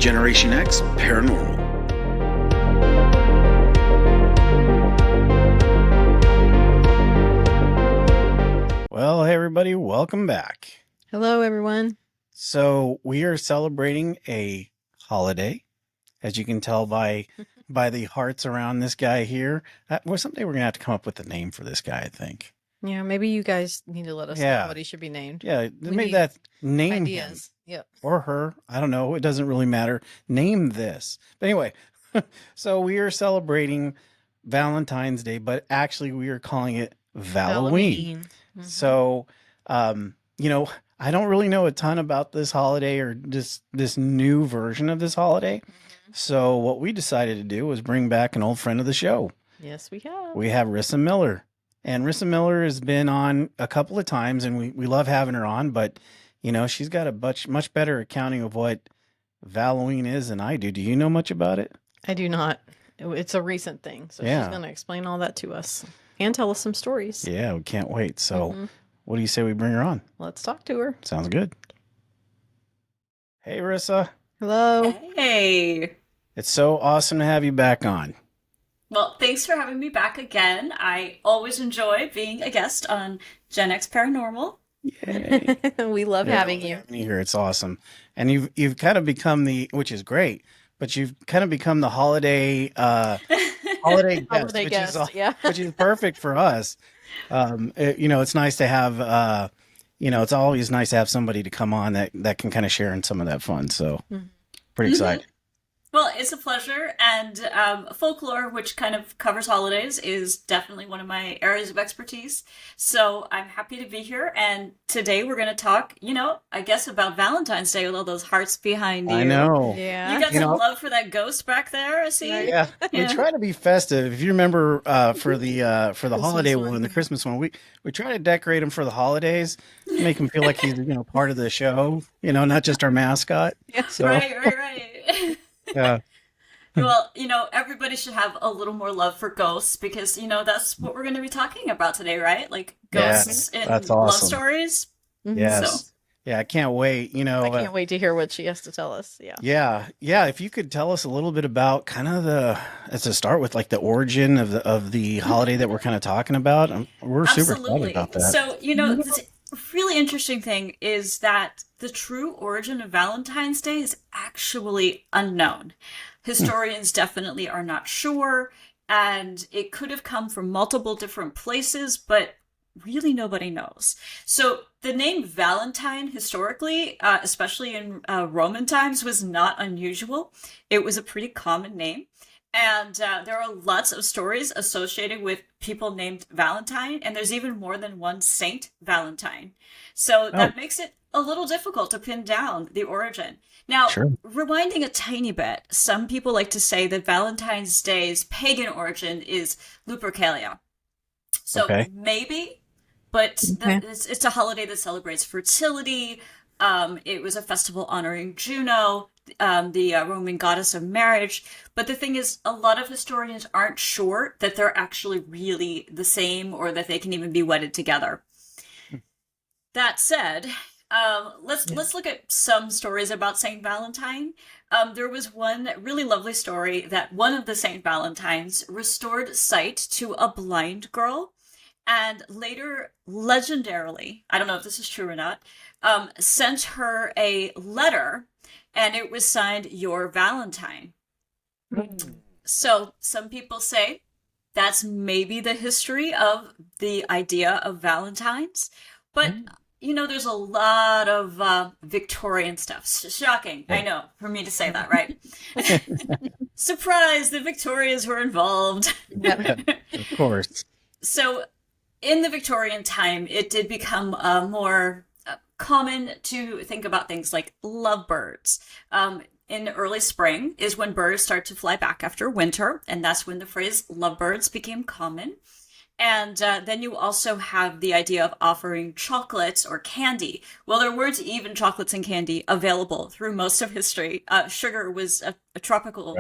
Generation X Paranormal. Well, hey everybody, welcome back. Hello, everyone. So we are celebrating a holiday, as you can tell by the hearts around this guy here. Well, someday we're gonna have to come up with a name for this guy, I think. Yeah, maybe you guys need to let us know what he should be named. Yeah, We maybe need that name him ideas. Yep. or her. I don't know. It doesn't really matter. Name this. But anyway, so we are celebrating Valentine's Day, but actually we are calling it Valoween. So, I don't really know a ton about this holiday or just this new version of this holiday. So what we decided to do was bring back an old friend of the show. Yes, we have. We have Rissa Miller. And Rissa Miller has been on a couple of times, and we love having her on, but she's got a much better accounting of what Valoween is than I do. Do you know much about it? I do not. It's a recent thing, so Yeah. she's going to explain all that to us and tell us some stories. Yeah, we can't wait. So what do you say we bring her on? Let's talk to her. Sounds good. Hey, Rissa. Hello. Hey. It's so awesome to have you back on. Well, thanks for having me back again. I always enjoy being a guest on Gen X Paranormal. Yay. We love having you. Having you here. It's awesome. And you've kind of become which is great, but you've kind of become the holiday guest, which is perfect for us. It's nice to have it's always nice to have somebody to come on that can kind of share in some of that fun. So pretty excited. Well, it's a pleasure, and folklore, which kind of covers holidays, is definitely one of my areas of expertise. So I'm happy to be here, and today we're going to talk, I guess about Valentine's Day with all those hearts behind you. I know. Yeah. You got some love for that ghost back there, I see. Yeah. We try to be festive. If you remember for the holiday one, the Christmas one, we try to decorate him for the holidays, make him feel like he's part of the show, not just our mascot. Yeah. So, Right. Yeah. Well, everybody should have a little more love for ghosts because, that's what we're going to be talking about today, right? Like ghosts in that's love awesome. stories. Yes. So. Yeah, I can't wait. I can't wait to hear what she has to tell us. Yeah. Yeah. If you could tell us a little bit about kind of as a start with like the origin of the holiday that we're kind of talking about. We're super excited about that. So, the really interesting thing is that the true origin of Valentine's Day is actually unknown. Historians definitely are not sure, and it could have come from multiple different places, but really nobody knows. So the name Valentine historically, especially in Roman times, was not unusual. It was a pretty common name. And there are lots of stories associated with people named Valentine, and there's even more than one Saint Valentine. So that makes it a little difficult to pin down the origin. Now, rewinding a tiny bit, some people like to say that Valentine's Day's pagan origin is Lupercalia. So maybe, but it's a holiday that celebrates fertility. It was a festival honoring Juno, the Roman goddess of marriage. But the thing is, a lot of historians aren't sure that they're actually really the same or that they can even be wedded together. That said, let's look at some stories about Saint Valentine. There was one really lovely story that one of the Saint Valentines restored sight to a blind girl, and later, legendarily, I don't know if this is true or not, sent her a letter, and it was signed "Your Valentine." So some people say that's maybe the history of the idea of Valentine's, but there's a lot of Victorian stuff. Shocking, I know, for me to say that, right? Surprise, the Victorians were involved. Of course. So in the Victorian time, it did become more common to think about things like lovebirds. In early spring is when birds start to fly back after winter, and that's when the phrase lovebirds became common. And then you also have the idea of offering chocolates or candy. Well, there weren't even chocolates and candy available through most of history. Sugar was a tropical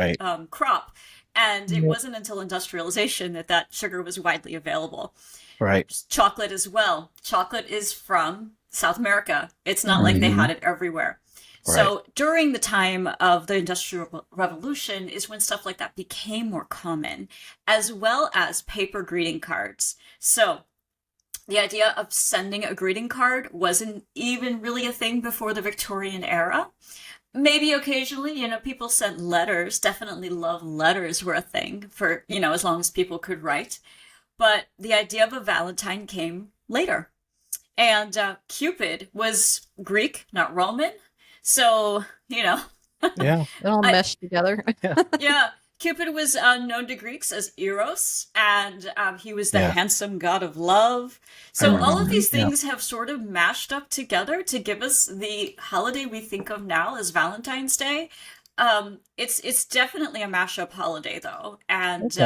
crop, and it wasn't until industrialization that sugar was widely available. Right. Chocolate as well. Chocolate is from South America. It's not like they had it everywhere. So during the time of the Industrial Revolution is when stuff like that became more common, as well as paper greeting cards. So the idea of sending a greeting card wasn't even really a thing before the Victorian era. Maybe occasionally, people sent letters. Definitely love letters were a thing for, as long as people could write. But the idea of a Valentine came later. And Cupid was Greek, not Roman. So, Yeah. It all meshed together. yeah. Cupid was known to Greeks as Eros, and he was the handsome god of love. So all of these things have sort of mashed up together to give us the holiday we think of now as Valentine's Day. It's definitely a mashup holiday, though, and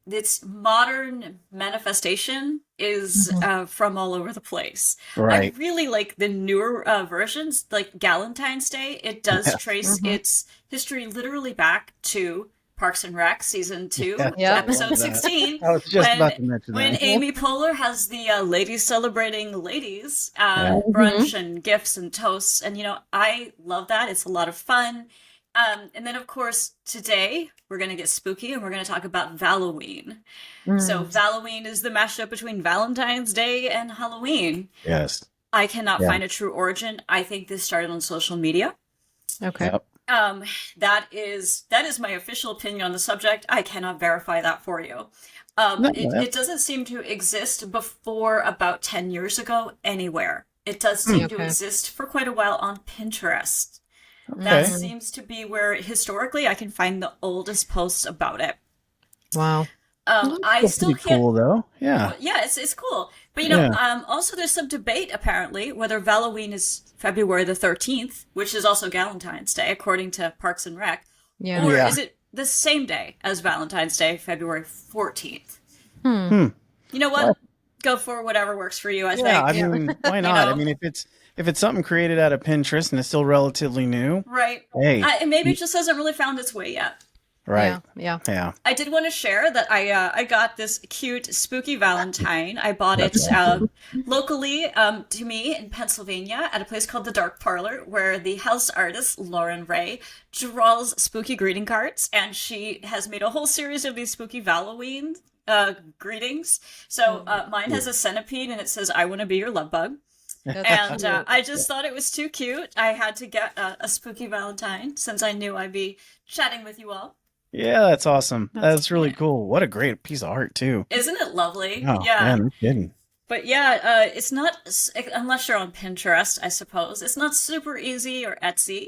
its modern manifestation is from all over the place. Right. I really like the newer versions, like Galentine's Day. It does trace its history literally back to Parks and Rec season 2, episode 16. I was just about to mention that. When Amy Poehler has the ladies celebrating ladies brunch and gifts and toasts, and I love that. It's a lot of fun. And then, of course, today we're going to get spooky and we're going to talk about Valoween. So Valoween is the mashup between Valentine's Day and Halloween. Yes. I cannot find a true origin. I think this started on social media. Okay. Yep. That is my official opinion on the subject. I cannot verify that for you. It doesn't seem to exist before about 10 years ago anywhere. It does seem to exist for quite a while on Pinterest. That seems to be where historically I can find the oldest posts about it. Wow. I still pretty can't. Cool though. Yeah. Yeah, it's cool. But also there's some debate apparently whether Valoween is February the 13th, which is also Galentine's Day according to Parks and Rec, or is it the same day as Valentine's Day, February 14th? You know what? Go for whatever works for you. I think. I mean, why not? I mean, if it's something created out of Pinterest and it's still relatively new, right? Hey, maybe it just hasn't really found its way yet. Right. Yeah. I did want to share that I got this cute spooky Valentine. I bought it locally to me in Pennsylvania at a place called the Dark Parlor, where the house artist Lauren Ray draws spooky greeting cards, and she has made a whole series of these spooky Valoween greetings. So mine has a centipede and it says, "I want to be your love bug." And I just thought it was too cute. I had to get a spooky Valentine since I knew I'd be chatting with you all. Yeah, that's awesome. That's really cool. What a great piece of art too. Isn't it lovely? Oh, yeah, no kidding. But it's not, unless you're on Pinterest, I suppose, it's not super easy, or Etsy,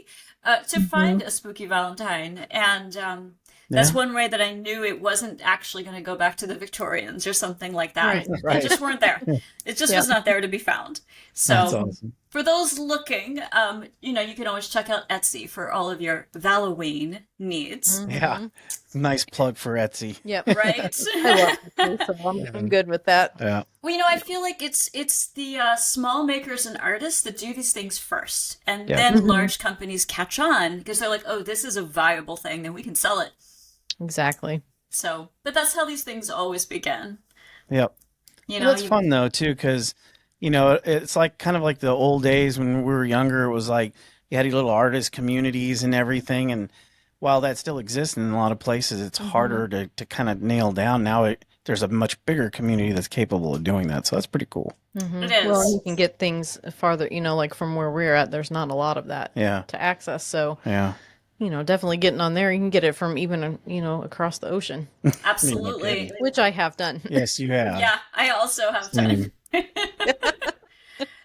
to find a spooky Valentine. And that's one way that I knew it wasn't actually going to go back to the Victorians or something like that. Right. They just weren't there. It just was not there to be found. So That's awesome. For those looking, you can always check out Etsy for all of your Valoween needs. Yeah. Nice plug for Etsy. Yep. Right? I love it, so I'm good with that. Yeah. Well, I feel like it's the small makers and artists that do these things first. And then large companies catch on because they're like, oh, this is a viable thing, then we can sell it. Exactly. So, but that's how these things always begin. Yep. Well, it's fun though too, because it's like kind of like the old days when we were younger. It was like you had these little artist communities and everything, and while that still exists in a lot of places, it's harder to kind of nail down. Now there's a much bigger community that's capable of doing that, so that's pretty cool. It is. Well, you can get things farther. Like from where we're at, there's not a lot of that to access. So definitely getting on there. You can get it from even, across the ocean. Absolutely. Which I have done. Yes, you have. Yeah, I also have done.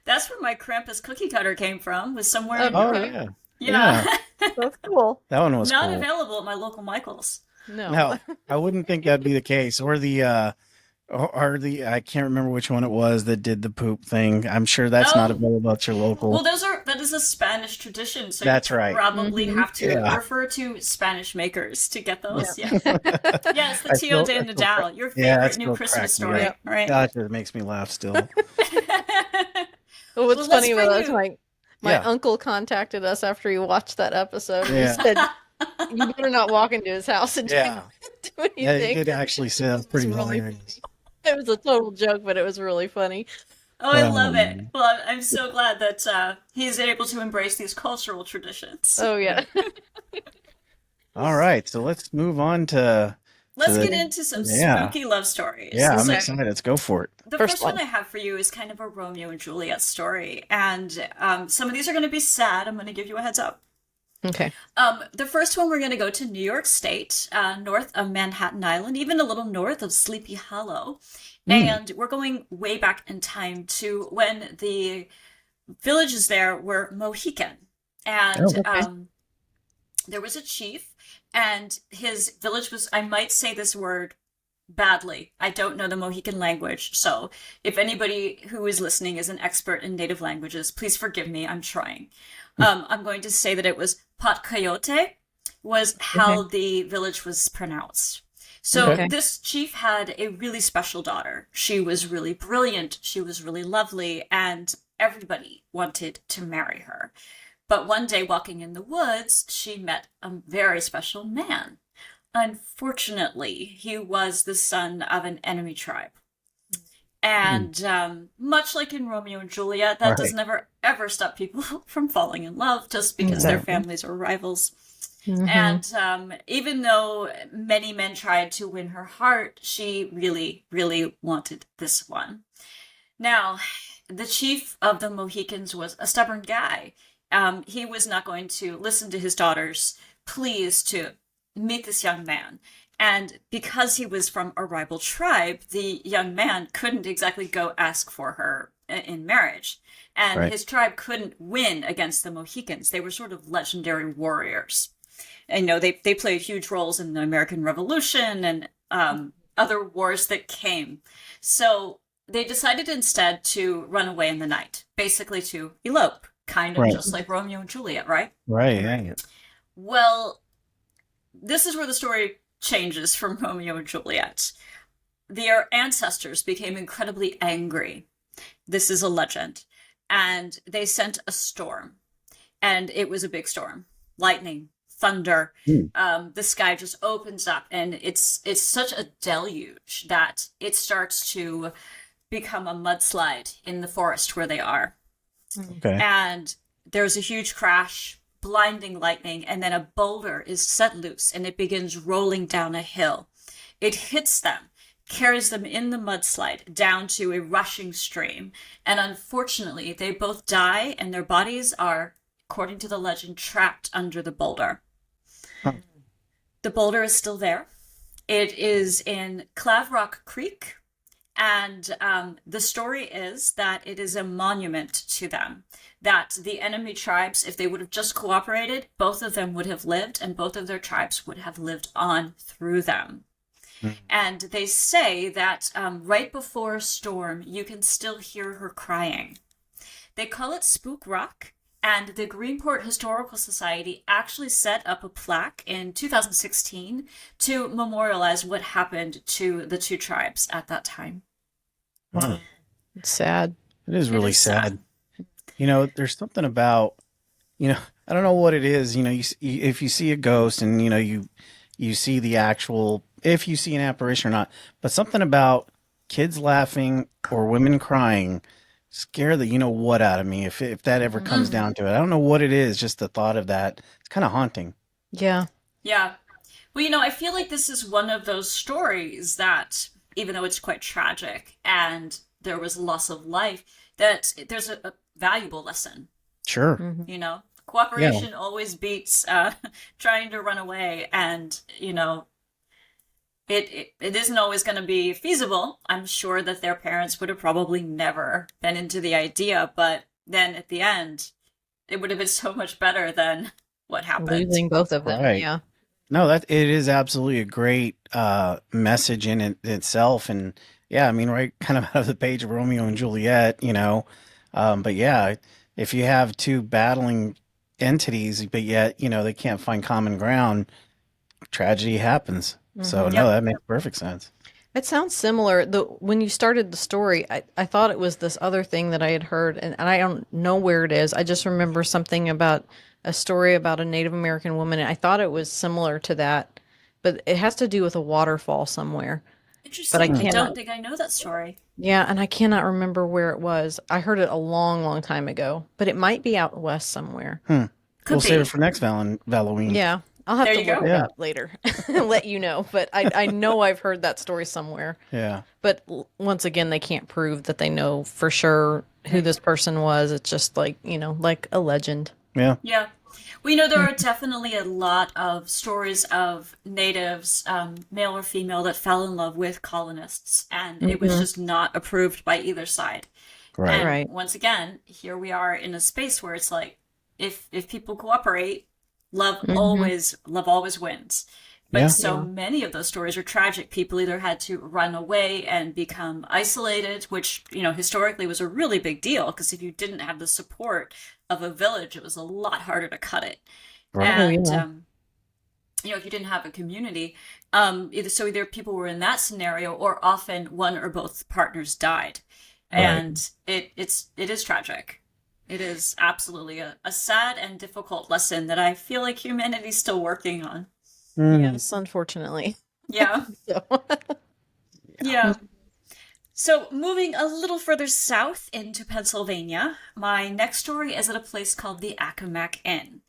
That's where my Krampus cookie cutter came from, was somewhere in Europe. Yeah. That's cool. That one was not cool. available at my local Michael's. No, I wouldn't think that'd be the case. Or the I can't remember which one it was that did the poop thing. I'm sure that's not available at your local. Well, that is a Spanish tradition, so that's you right. Probably have to refer to Spanish makers to get those. Yeah, it's the Tio de Nadal, your favorite new Christmas story, right? Gosh, it makes me laugh still. Well, what's funny about us, my uncle contacted us after he watched that episode. He said, "You better not walk into his house and do anything." Yeah, he did actually say that's pretty hilarious. It was a total joke, but it was really funny. Oh, I love it. Um, Well, I'm so glad that he's able to embrace these cultural traditions. Oh yeah. all right, so let's move on to Let's get the into some yeah. spooky love stories. Yeah, I'm So, Okay. excited. Let's go for it. the First first one one. I have for you is kind of a Romeo and Juliet story, and some of these are going to be sad. I'm going to give you a heads up. Okay. The first one, we're going to go to New York State, north of Manhattan Island, even a little north of Sleepy Hollow. Mm. And we're going way back in time to when the villages there were Mohican. And Oh, Okay. there was a chief, and his village was, I might say this word badly. I don't know the Mohican language. So if anybody who is listening is an expert in native languages, please forgive me. I'm trying. I'm going to say that it was Patcoyote was how Okay. the village was pronounced. So okay. Okay. this chief had a really special daughter. She was really brilliant. She was really lovely, and everybody wanted to marry her. But one day, walking in the woods, she met a very special man. Unfortunately, he was the son of an enemy tribe. Mm. And much like in Romeo and Juliet, All that does right. never ever stop people from falling in love just because their Exactly. families are rivals. Mm-hmm. And even though many men tried to win her heart, she really, really wanted this one. Now, the chief of the Mohicans was a stubborn guy. He was not going to listen to his daughter's pleas to meet this young man. And because he was from a rival tribe, the young man couldn't exactly go ask for her in marriage. And Right. his tribe couldn't win against the Mohicans. They were sort of legendary warriors. And, they played huge roles in the American Revolution and other wars that came. So they decided instead to run away in the night, basically to elope, kind of Right. just like Romeo and Juliet, right? Right. Yeah. Well, this is where the story changes from Romeo and Juliet. Their ancestors became incredibly angry. This is a legend. And they sent a storm. And it was a big storm. Lightning, thunder. Mm. The sky just opens up, and it's such a deluge that it starts to become a mudslide in the forest where they are. Okay. And there's a huge crash, blinding lightning, and then a boulder is set loose and it begins rolling down a hill. It hits them, carries them in the mudslide down to a rushing stream, and unfortunately, they both die, and their bodies are, according to the legend, trapped under the boulder. Huh. The boulder is still there. It is in Clavrock Creek, and the story is that it is a monument to them. That the enemy tribes, if they would have just cooperated, both of them would have lived, and both of their tribes would have lived on through them. Mm. And they say that right before a storm, you can still hear her crying. They call it Spook Rock, and the Greenport Historical Society actually set up a plaque in 2016 to memorialize what happened to the two tribes at that time. Wow. It's sad. It is It really is sad. sad. There's something about, I don't know what it is. If you see a ghost and, you see the actual, if you see an apparition or not, but something about kids laughing or women crying scare the what out of me if that ever comes Mm-hmm. down to it. I don't know what it is, just the thought of that. It's kind of haunting. Yeah. Yeah. Well, I feel like this is one of those stories that, even though it's quite tragic and there was loss of life, that there's a valuable lesson. Sure. Mm-hmm. Yeah. Cooperation always beats trying to run away, and it isn't always going to be feasible. I'm sure that their parents would have probably never been into the idea, but then at the end, it would have been so much better than what happened. Losing both of them. Right. Yeah. No, that it is absolutely a great message in itself, and yeah, I mean, right, kind of out of the page of Romeo and Juliet. But yeah, if you have two battling entities, but yet they can't find common ground, tragedy happens. So Mm-hmm. no, Yep. that makes perfect sense. It sounds similar. When you started the story, I thought it was this other thing that I had heard, and I don't know where it is. I just remember something about a story about a Native American woman, and I thought it was similar to that, but it has to do with a waterfall somewhere. but I Interesting. I don't think I know that story. Yeah, and I cannot remember where it was. I heard it a long, long time ago, but it might be out west somewhere. We'll Could save be. it for next Valoween. Yeah, I'll have There to you look go. it Yeah. up later and let you know. But I know I've heard that story somewhere. Yeah. But once again, they can't prove that they know for sure who this person was. It's just like, like a legend. Yeah. Yeah. We know there are definitely a lot of stories of natives, male or female, that fell in love with colonists, and it was just not approved by either side. Right. And Right. once again, here we are in a space where it's like, if people cooperate, love always wins. But Yeah. so many of those stories are tragic. People either had to run away and become isolated, which, historically was a really big deal, because if you didn't have the support of a village, it was a lot harder to cut it. Right. And, yeah. if you didn't have a community, either people were in that scenario, or often one or both partners died. Right. And it is tragic. It is absolutely a sad and difficult lesson that I feel like humanity's still working on. Yes, unfortunately. Yeah. So. Yeah. So moving a little further south into Pennsylvania, my next story is at a place called the Accomack Inn.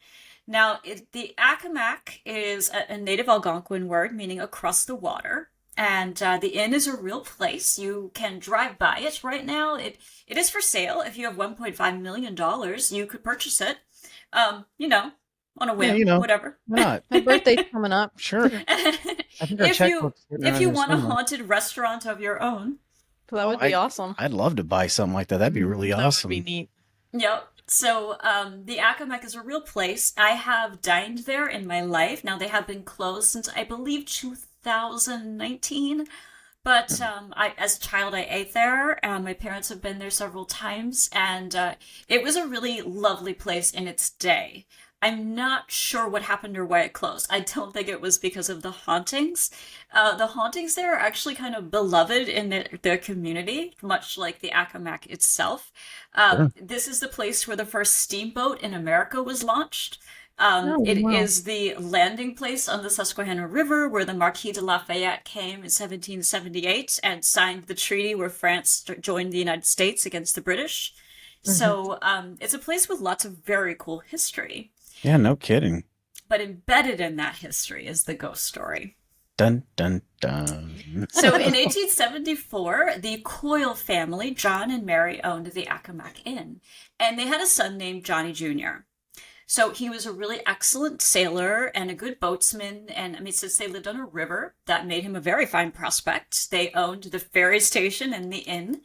Now, the Accomack is a native Algonquin word meaning across the water. And the inn is a real place. You can drive by it right now. It is for sale. If you have $1.5 million, you could purchase it. On a whim, whatever. Why not? My birthday's coming up. Sure. I think our checkbook's sitting if around you here want a somewhere. haunted restaurant of your own. That would be awesome. I'd love to buy something like that. That'd be really awesome. That would be neat. Yep. So the Accomack is a real place. I have dined there in my life. Now, they have been closed since, I believe, 2019. But as a child, I ate there. My parents have been there several times. And it was a really lovely place in its day. I'm not sure what happened or why it closed. I don't think it was because of the hauntings. The hauntings there are actually kind of beloved in their community, much like the Accomack itself. This is the place where the first steamboat in America was launched. It is the landing place on the Susquehanna River where the Marquis de Lafayette came in 1778 and signed the treaty where France joined the United States against the British. So it's a place with lots of very cool history. Yeah, no kidding. But embedded in that history is the ghost story. Dun, dun, dun. So in 1874, the Coyle family, John and Mary, owned the Accomack Inn. And they had a son named Johnny Jr. So he was a really excellent sailor and a good boatsman. And since they lived on a river, that made him a very fine prospect. They owned the ferry station and the inn.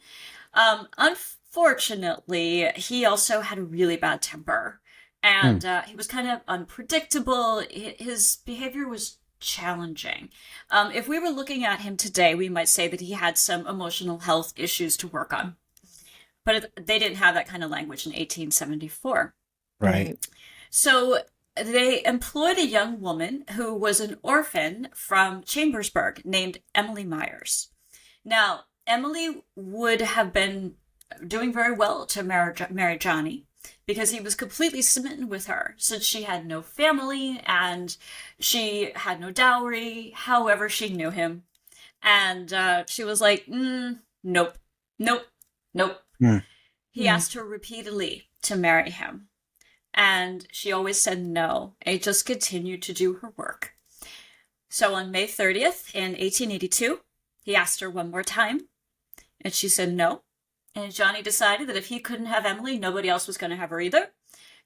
Unfortunately, he also had a really bad temper. And he was kind of unpredictable. His behavior was challenging. If we were looking at him today, we might say that he had some emotional health issues to work on. But they didn't have that kind of language in 1874. Right. So they employed a young woman who was an orphan from Chambersburg named Emily Myers. Now, Emily would have been doing very well to marry Johnny, because he was completely smitten with her, since she had no family and she had no dowry. However, she knew him. And she was like, nope. He asked her repeatedly to marry him. And she always said no, and just continued to do her work. So on May 30th in 1882, he asked her one more time, and she said no. And Johnny decided that if he couldn't have Emily, nobody else was going to have her either.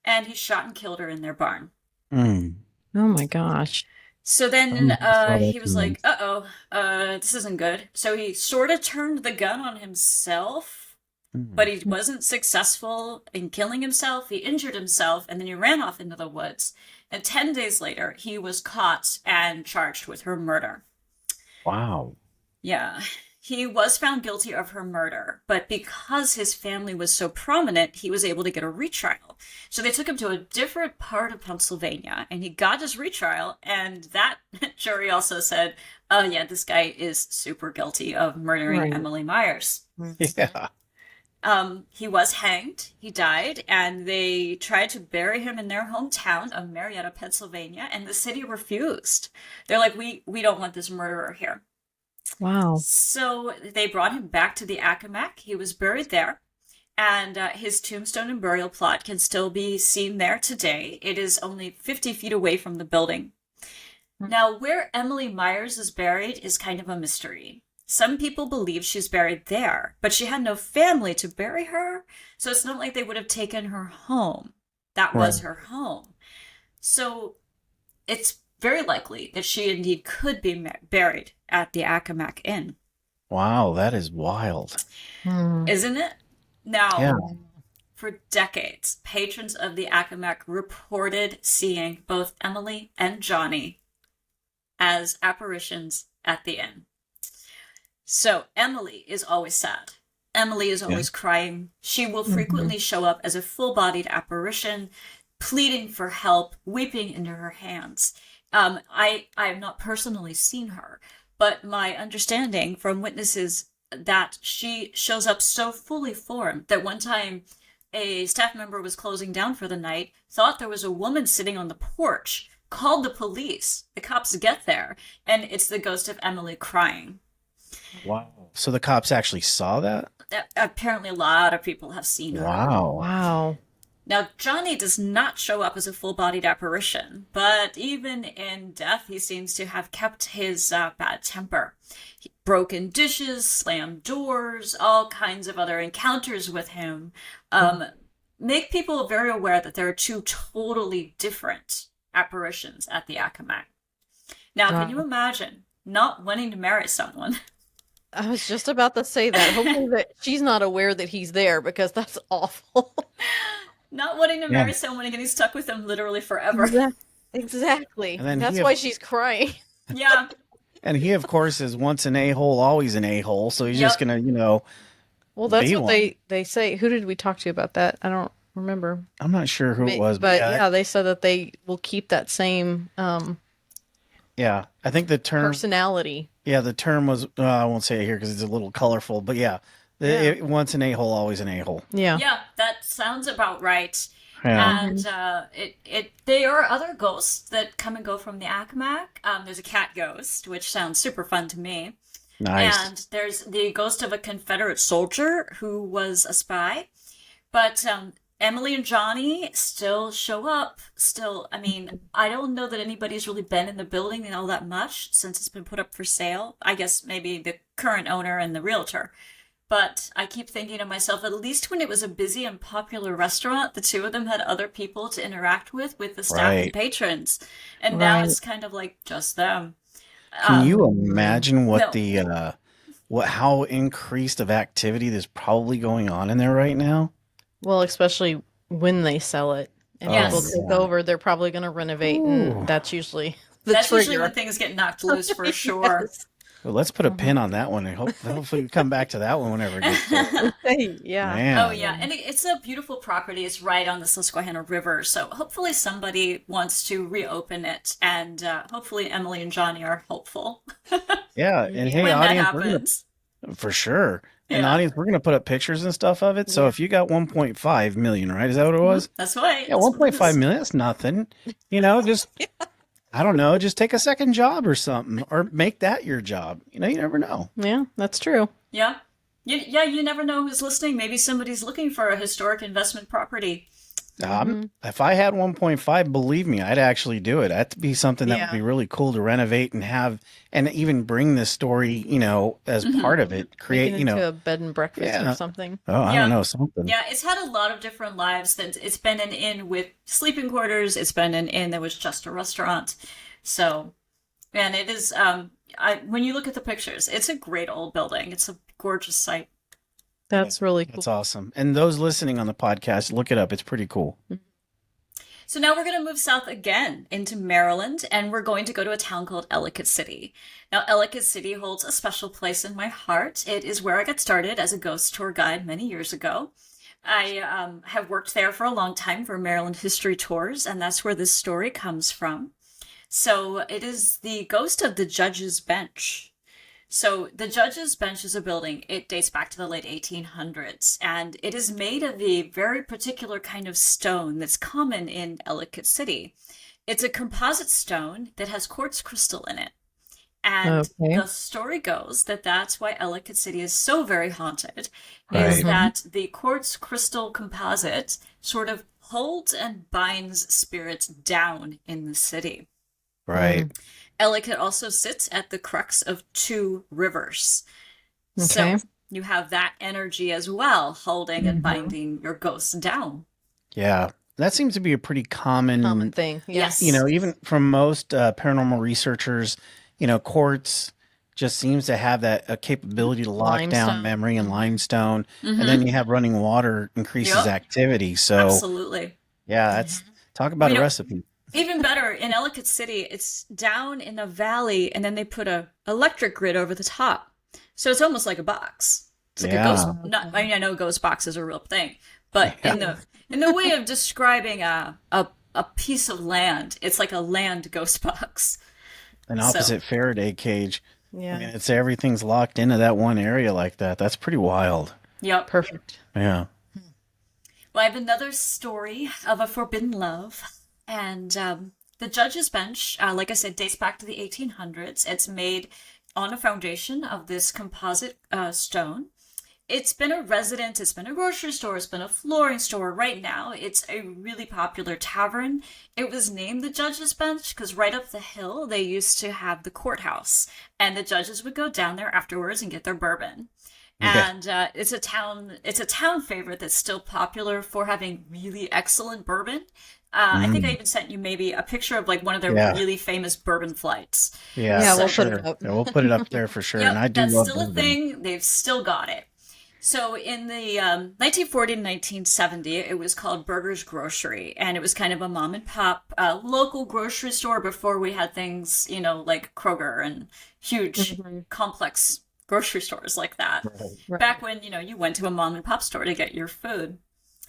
And he shot and killed her in their barn. Oh my gosh. So then he was like, this isn't good. So he sort of turned the gun on himself, but he wasn't successful in killing himself. He injured himself, and then he ran off into the woods. And 10 days later, he was caught and charged with her murder. Wow. Yeah. He was found guilty of her murder, but because his family was so prominent, he was able to get a retrial. So they took him to a different part of Pennsylvania, and he got his retrial, and that jury also said, oh yeah, this guy is super guilty of murdering Emily Myers. Yeah. He was hanged, he died, and they tried to bury him in their hometown of Marietta, Pennsylvania, and the city refused. They're like, we don't want this murderer here. Wow. So they brought him back to the Accomack. He was buried there. And his tombstone and burial plot can still be seen there today. It is only 50 feet away from the building. Now, where Emily Myers is buried is kind of a mystery. Some people believe she's buried there, but she had no family to bury her, so it's not like they would have taken her home. That was her home. So it's very likely that she indeed could be buried at the Accomack Inn. Wow, that is wild. Isn't it? Now, for decades, patrons of the Accomack reported seeing both Emily and Johnny as apparitions at the inn. So Emily is always sad. Emily is always crying. She will frequently show up as a full-bodied apparition, pleading for help, weeping into her hands. I have not personally seen her, but my understanding from witnesses that she shows up so fully formed that one time a staff member was closing down for the night, thought there was a woman sitting on the porch, called the police. The cops get there, and it's the ghost of Emily crying. Wow. So the cops actually saw that? Apparently a lot of people have seen her. Wow. Now, Johnny does not show up as a full-bodied apparition, but even in death, he seems to have kept his bad temper. Broken dishes, slammed doors, all kinds of other encounters with him make people very aware that there are two totally different apparitions at the Accomack. Now, can you imagine not wanting to marry someone? I was just about to say that. Hopefully that she's not aware that he's there, because that's awful. Not wanting to marry someone and getting stuck with them literally forever. Exactly. That's why she's crying. Yeah. And he, of course, is once an a-hole, always an a-hole. So he's just going to, Well, that's what they say. Who did we talk to about that? I don't remember. I'm not sure who it was. But they said that they will keep that same I think the term personality. Yeah, the term was, I won't say it here because it's a little colorful, but once an a-hole, always an a-hole. Yeah, that sounds about right. Yeah. And there are other ghosts that come and go from the Accomack. There's a cat ghost, which sounds super fun to me. Nice. And there's the ghost of a Confederate soldier who was a spy. But Emily and Johnny still show up. I don't know that anybody's really been in the building all that much since it's been put up for sale. I guess maybe the current owner and the realtor. But I keep thinking to myself, at least when it was a busy and popular restaurant, the two of them had other people to interact with the staff and patrons. And now it's kind of like just them. Can you imagine what how increased of activity there's probably going on in there right now? Well, especially when they sell it and people take over, they're probably going to renovate, and that's usually That's usually when things get knocked loose for sure. Yes. Well, let's put a pin on that one and hopefully we come back to that one whenever it gets to Yeah. Man. Oh, yeah. And it's a beautiful property. It's right on the Susquehanna River. So hopefully somebody wants to reopen it. And hopefully Emily and Johnny are hopeful. Yeah. And hey, when audience, that happens. For sure. And audience, we're going to put up pictures and stuff of it. So if you got 1.5 million, right? Is that what it was? That's right. Yeah, 1.5 million. That's nothing. Just... I don't know, just take a second job or something, or make that your job. You never know. Yeah, that's true. Yeah. You never know who's listening. Maybe somebody's looking for a historic investment property. If I had 1.5, believe me, I'd actually do it. That'd be something that would be really cool to renovate and have, and even bring the story, as part of it. Create, into a bed and breakfast or something. Oh, I don't know, something. Yeah, it's had a lot of different lives. It's been an inn with sleeping quarters. It's been an inn that was just a restaurant. So, and it is. When you look at the pictures, it's a great old building. It's a gorgeous site. That's really cool. That's awesome. And those listening on the podcast, look it up. It's pretty cool. So now we're going to move south again into Maryland, and we're going to go to a town called Ellicott City. Now, Ellicott City holds a special place in my heart. It is where I got started as a ghost tour guide many years ago. I have worked there for a long time for Maryland History Tours, and that's where this story comes from. So it is the ghost of the Judge's Bench. So the Judge's Bench is a building. It dates back to the late 1800s, and it is made of a very particular kind of stone that's common in Ellicott City. It's a composite stone that has quartz crystal in it. And Okay. the story goes that that's why Ellicott City is so very haunted, is Right. that the quartz crystal composite sort of holds and binds spirits down in the city. Right. Ellicott also sits at the crux of two rivers. Okay. So you have that energy as well, holding and binding your ghosts down. Yeah. That seems to be a pretty common thing. Yes. even from most paranormal researchers, quartz just seems to have that a capability to lock down Limestone. memory and limestone. Mm-hmm. And then you have running water increases Yep. activity. So Absolutely. yeah, that's talk about a recipe. Even better, in Ellicott City, it's down in a valley, and then they put a electric grid over the top. So it's almost like a box. It's like a ghost. I know ghost box is a real thing, but in the way of describing a piece of land, it's like a land ghost box. An opposite Faraday cage. Yeah. I mean, it's everything's locked into that one area like that. That's pretty wild. Yep. Perfect. Yeah. Well, I have another story of a forbidden love. And the judge's bench, like I said, dates back to the 1800s. It's made on a foundation of this composite stone. It's been a residence, it's been a grocery store, it's been a flooring store. Right now, it's a really popular tavern. It was named the Judge's Bench because right up the hill, they used to have the courthouse. And the judges would go down there afterwards and get their bourbon. And it's a town favorite that's still popular for having really excellent bourbon. I think I even sent you maybe a picture of like one of their really famous bourbon flights. Yeah, we'll sure. put it up. Yeah, we'll put it up there for sure. Yep, And I do that's love still a bourbon. thing. They've still got it. So in the 1940 to 1970, it was called Burger's Grocery, and it was kind of a mom and pop local grocery store before we had things, like Kroger and huge complex grocery stores like that. Right. Back when, you went to a mom and pop store to get your food.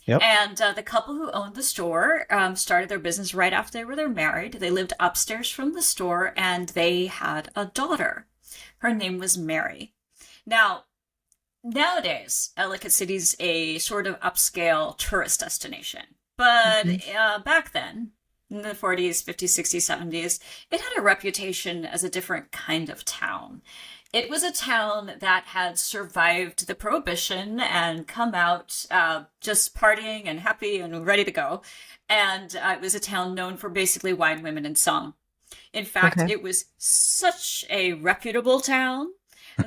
Yep. And the couple who owned the store started their business right after they were married. They lived upstairs from the store, and they had a daughter. Her name was Mary. Now, nowadays, Ellicott City's a sort of upscale tourist destination. But back then, in the 40s, 50s, 60s, 70s, it had a reputation as a different kind of town. It was a town that had survived the Prohibition and come out just partying and happy and ready to go. And it was a town known for basically wine, women, and song. In fact, it was such a reputable town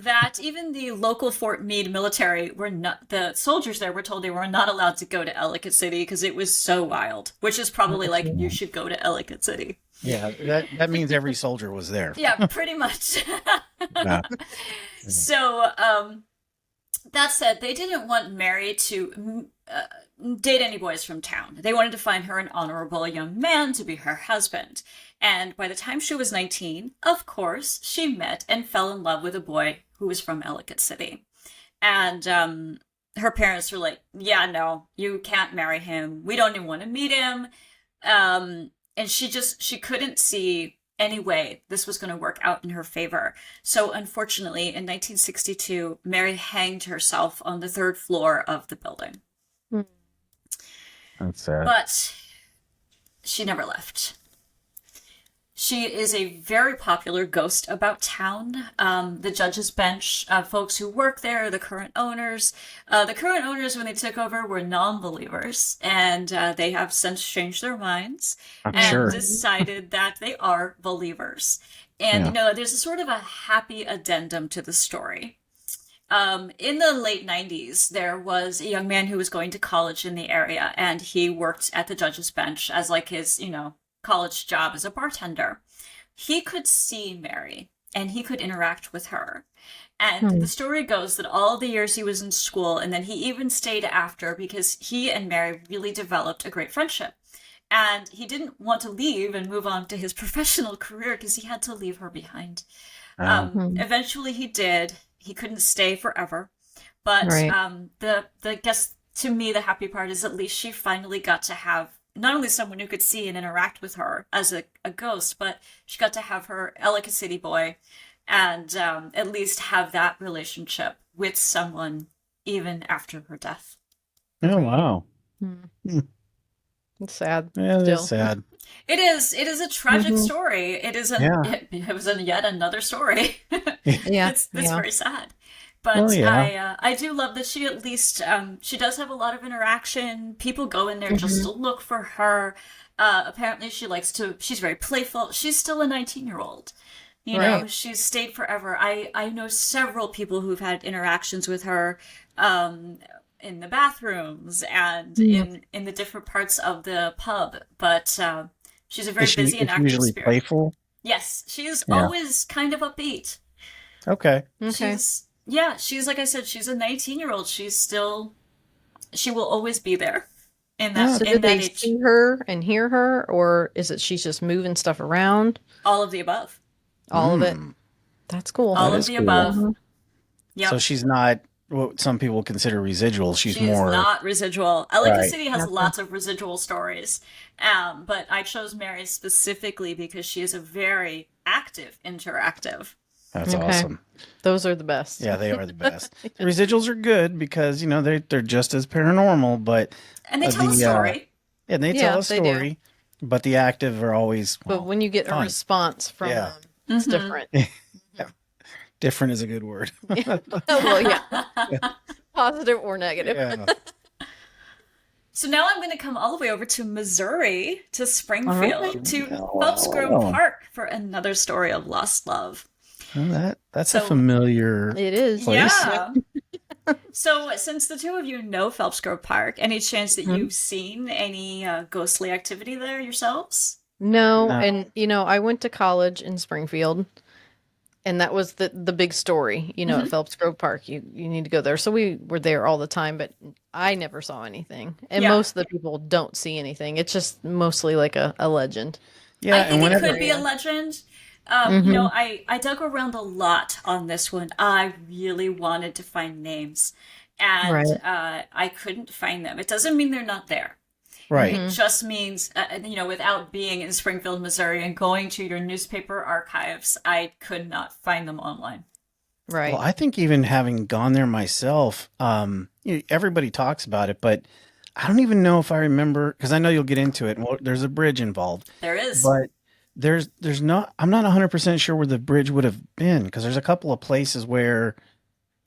that even the local Fort Meade military the soldiers there were told they were not allowed to go to Ellicott City because it was so wild, which is probably like, you should go to Ellicott City. Yeah, that means every soldier was there. Yeah, pretty much. Yeah. So, that said, they didn't want Mary to date any boys from town. They wanted to find her an honorable young man to be her husband. And by the time she was 19, of course, she met and fell in love with a boy who was from Ellicott City. And her parents were like, yeah, no, you can't marry him. We don't even want to meet him. And she couldn't see any way this was going to work out in her favor. So unfortunately, in 1962, Mary hanged herself on the third floor of the building. That's sad. But she never left. She is a very popular ghost about town. The Judge's Bench, folks who work there, the current owners. The current owners, when they took over, were non-believers, and they have since changed their minds and decided that they are believers. And, there's a sort of a happy addendum to the story. In the late 90s, there was a young man who was going to college in the area, and he worked at the Judge's Bench as like his, college job as a bartender. He could see Mary and he could interact with her. And the story goes that all the years he was in school, and then he even stayed after because he and Mary really developed a great friendship. And he didn't want to leave and move on to his professional career because he had to leave her behind. Eventually he did. He couldn't stay forever. But the guess to me, the happy part is at least she finally got to have not only someone who could see and interact with her as a ghost, but she got to have her Ellicott City boy and at least have that relationship with someone even after her death. Oh, wow. It's sad. Yeah, still. it's sad. It is. It is a tragic story. It is it was yet another story. Yeah. It's very sad. But Well, yeah. I do love that she at least she does have a lot of interaction. People go in there just to look for her. Apparently she's very playful. She's still a 19-year-old. You know, Right. she's stayed forever. I know several people who've had interactions with her in the bathrooms and in the different parts of the pub. But she's a very busy and active usually spirit. Playful? Yes, she's Yeah. always kind of upbeat. Okay. She's like I said, she's a 19-year-old. She will always be there in that So in did that they age. see her and hear her, or is it she's just moving stuff around? All of the above. All of it. That's cool. All That of is the cool. above. Yep. So she's not what some people consider residual. She's more not residual. Ellicott Right. City has lots of residual stories, but I chose Mary specifically because she is a very active, interactive. That's Okay. awesome. Those are the best. Yeah, they are the best. The residuals are good because they're just as paranormal, but And they tell a story. Yeah, they Yeah, tell a they do. story. But the active are always But when you get a fun. response from Yeah. them, it's different. Different is a good word. Well, yeah. Positive or negative. Yeah. So now I'm going to come all the way over to Missouri, to Springfield, right. to Oh. Phelps Grove Park for another story of lost love. Well, that's So- a familiar It is. place. Yeah. So, since the two of you know Phelps Grove Park, any chance that you've seen any ghostly activity there yourselves? No, No. and I went to college in Springfield, and that was the big story. At Phelps Grove Park, you need to go there. So we were there all the time, but I never saw anything, and Yeah. most of the people don't see anything. It's just mostly like a legend. Yeah, I think and it whenever could be a legend. I dug around a lot on this one. I really wanted to find names, and Right. I couldn't find them. It doesn't mean they're not there. right. It just means, without being in Springfield, Missouri, and going to your newspaper archives, I could not find them online. Right. Well, I think even having gone there myself, everybody talks about it, but I don't even know if I remember because I know you'll get into it. Well, there's a bridge involved, There is. but there's not. I'm not 100% sure where the bridge would have been because there's a couple of places where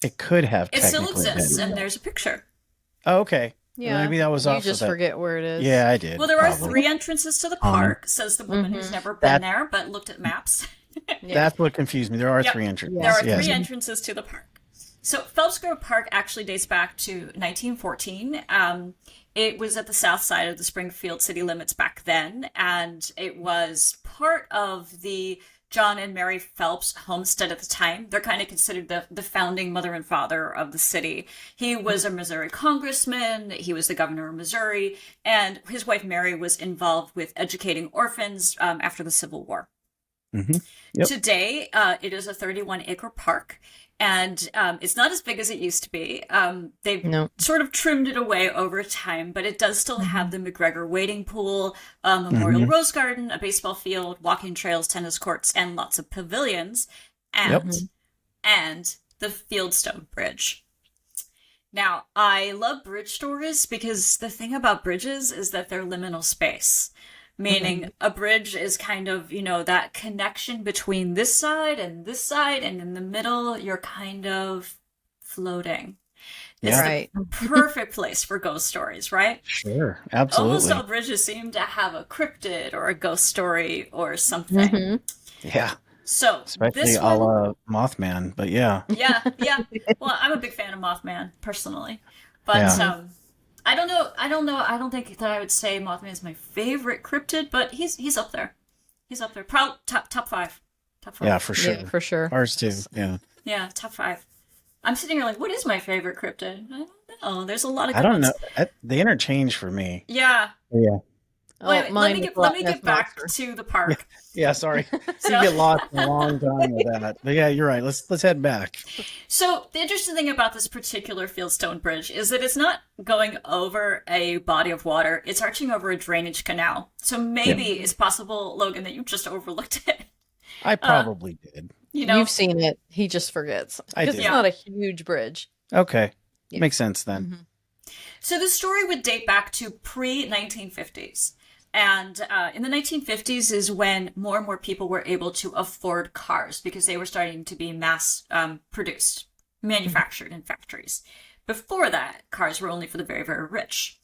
it could have. It still technically exists, been. and there's a picture. Oh, okay. yeah. Maybe that was you off. just of that. forget where it is. Yeah, I did. Well, there are probably. 3 entrances to the park, says the woman who's never been That- there but looked at maps. Yeah. That's what confused me. There are Yep. 3 entrances. There are yes. 3 entrances to the park. So Phelps Grove Park actually dates back to 1914. It was at the south side of the Springfield city limits back then, and it was part of the John and Mary Phelps homestead at the time. They're kind of considered the founding mother and father of the city. He was a Missouri congressman, he was the governor of Missouri, and his wife Mary was involved with educating orphans after the Civil War. Mm-hmm. Yep. Today, it is a 31-acre park, and it's not as big as it used to be. They've No. sort of trimmed it away over time, but it does still have the McGregor wading pool, a memorial rose garden, a baseball field, walking trails, tennis courts, and lots of pavilions, and the Fieldstone Bridge. Now, I love bridge stories because the thing about bridges is that they're liminal space. Meaning a bridge is kind of, that connection between this side, and in the middle, you're kind of floating. It's Yeah. Right. the perfect place for ghost stories, right? Sure. Absolutely. Almost all bridges seem to have a cryptid or a ghost story or something. Mm-hmm. Yeah. So Especially this a one, la Mothman, but yeah. yeah. Well, I'm a big fan of Mothman personally, but Yeah. I don't know. I don't think that I would say Mothman is my favorite cryptid, but he's up there. He's up there. Probably top 5. Top 5. Yeah, for sure. Yeah, for sure. Ours too. Yeah. Yeah, top 5. I'm sitting here like, what is my favorite cryptid? I don't know. There's a lot of. I good don't ones. know. They interchange for me. Yeah. Yeah. Wait, mine let is me Loch get Ness back Monster. to the park. Yeah. Sorry. So- You get lost a long time with that. But yeah, you're right. Let's head back. So the interesting thing about this particular Fieldstone Bridge is that it's not going over a body of water; it's arching over a drainage canal. So maybe it's possible, Logan, that you just overlooked it. I probably did. You've seen it. He just forgets. I Because did. it's not a huge bridge. Okay. Makes sense then. So the story would date back to pre-1950s. And in the 1950s is when more and more people were able to afford cars because they were starting to be mass produced, manufactured in factories. Before that, cars were only for the very, very rich.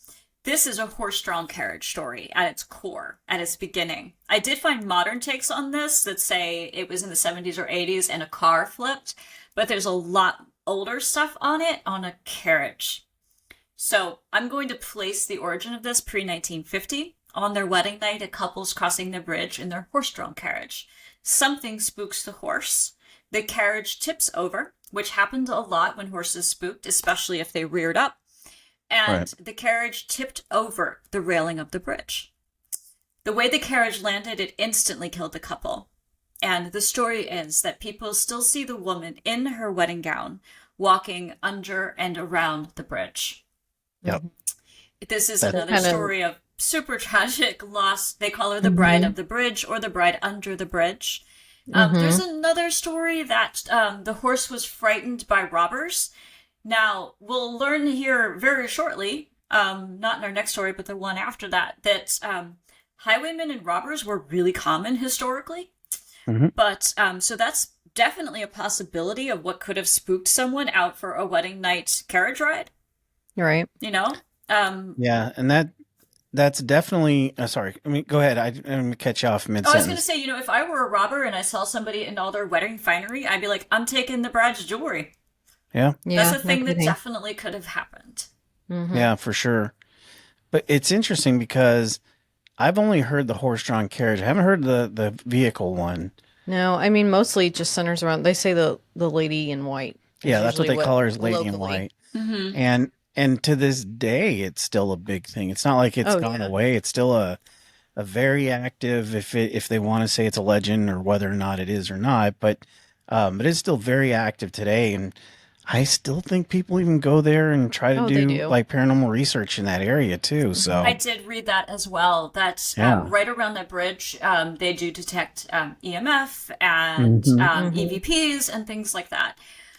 This is a horse-drawn carriage story at its core, at its beginning. I did find modern takes on this that say it was in the 70s or 80s and a car flipped, but there's a lot older stuff on it on a carriage. So I'm going to place the origin of this pre-1950. On their wedding night, a couple's crossing the bridge in their horse-drawn carriage. Something spooks the horse. The carriage tips over, which happened a lot when horses spooked, especially if they reared up. And the carriage tipped over the railing of the bridge. The way the carriage landed, it instantly killed the couple. And the story is that people still see the woman in her wedding gown walking under and around the bridge. Yep. This is another story of super tragic loss. They call her the bride of the bridge or the bride under the bridge. There's another story that the horse was frightened by robbers. Now, we'll learn here very shortly, not in our next story, but the one after that, that highwaymen and robbers were really common historically. But so that's definitely a possibility of what could have spooked someone out for a wedding night carriage ride. Right. You know? Yeah, and that's definitely. Sorry, I mean, go ahead. I'm gonna catch you off mid I was sentence. going to say, you know, if I were a robber and I saw somebody in all their wedding finery, I'd be like, I'm taking the bride's jewelry. Yeah, That's a thing that definitely could have happened. yeah, for sure. But it's interesting because I've only heard the horse-drawn carriage. I haven't heard the vehicle one. No, I mean mostly it just centers around. They say the lady in white. Yeah, that's what usually they call her, is Lady in locally. White. And to this day, it's still a big thing. It's not like it's gone away. It's still a very active, if they want to say it's a legend or whether or not it is or not, but it is still very active today. And I still think people even go there and try to do like paranormal research in that area too. So I did read that as well. That right around that bridge, they do detect EMF and EVPs and things like that.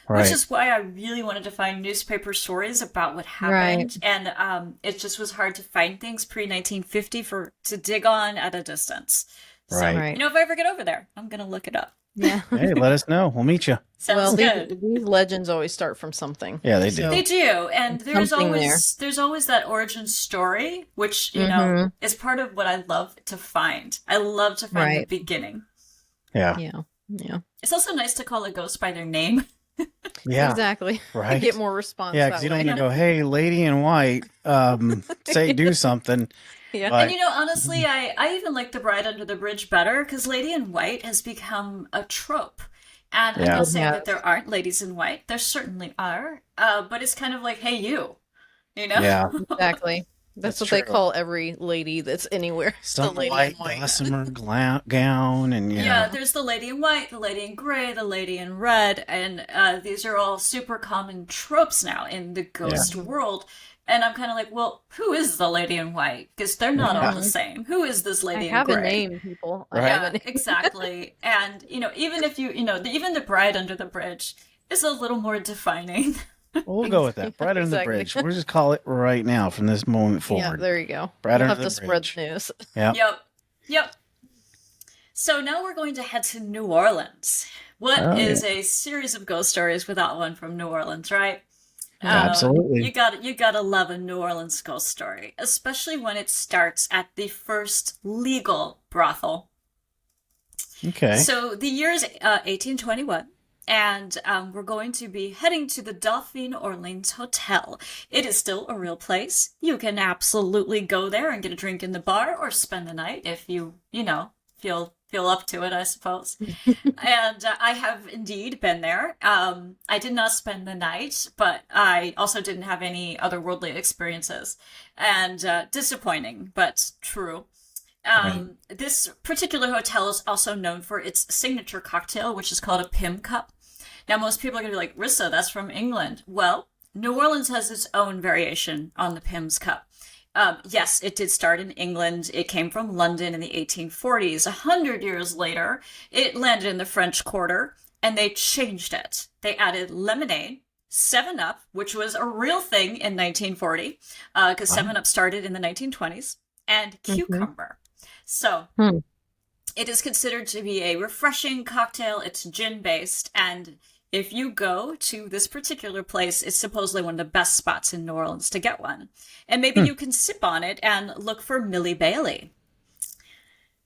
Right. Which is why I really wanted to find newspaper stories about what happened. Right. And it just was hard to find things pre-1950 to dig on at a distance. So, right. You know, if I ever get over there, I'm going to look it up. Yeah. Hey, let us know. We'll meet you. Sounds good. These legends always start from something. Yeah, they do. So, they do. And there's always that origin story, which, you know, is part of what I love to find. I love to find the beginning. Yeah. Yeah. Yeah. It's also nice to call a ghost by their name. Yeah, exactly. Right. Get more response. Yeah, because you don't want to go, "Hey, Lady in White, do something." Yeah, but, and you know, honestly, I even like the Bride Under the Bridge better because Lady in White has become a trope. And I'm not saying that there aren't ladies in white. There certainly are. But it's kind of like, hey, you know? Yeah, exactly. That's what true. They call every lady that's anywhere. Some the lady white in white gossamer gown, and yeah, there's the lady in white, the lady in gray, the lady in red, and these are all super common tropes now in the ghost world. And I'm kind of like, well, who is the lady in white? Because they're not all the same. Who is this lady in gray? I have a name, people. Right. Yeah, exactly. And you know, even if even the Bride Under the Bridge is a little more defining. We'll go with that. Bride Under the Bridge. We'll just call it right now from this moment forward. Yeah, there you go. Bride You'll Under have to spread the news. Yeah. Yep. So now we're going to head to New Orleans. What is a series of ghost stories without one from New Orleans, right? Absolutely. You gotta love a New Orleans ghost story, especially when it starts at the first legal brothel. Okay. So the year is 1821. And we're going to be heading to the Dauphine Orleans Hotel. It is still a real place. You can absolutely go there and get a drink in the bar or spend the night if you feel up to it, I suppose. And I have indeed been there. I did not spend the night, but I also didn't have any otherworldly experiences. And disappointing, but true. This particular hotel is also known for its signature cocktail, which is called a Pim Cup. Now, most people are going to be like, Rissa, that's from England. Well, New Orleans has its own variation on the Pim's Cup. Yes, it did start in England. It came from London in the 1840s. 100 years later, it landed in the French Quarter, and they changed it. They added lemonade Seven Up, which was a real thing in 1940, because Wow. Seven Up started in the 1920s, and Cucumber. So Hmm. it is considered to be a refreshing cocktail. It's gin based, and if you go to this particular place, it's supposedly one of the best spots in New Orleans to get one. And maybe you can sip on it and look for Millie Bailey.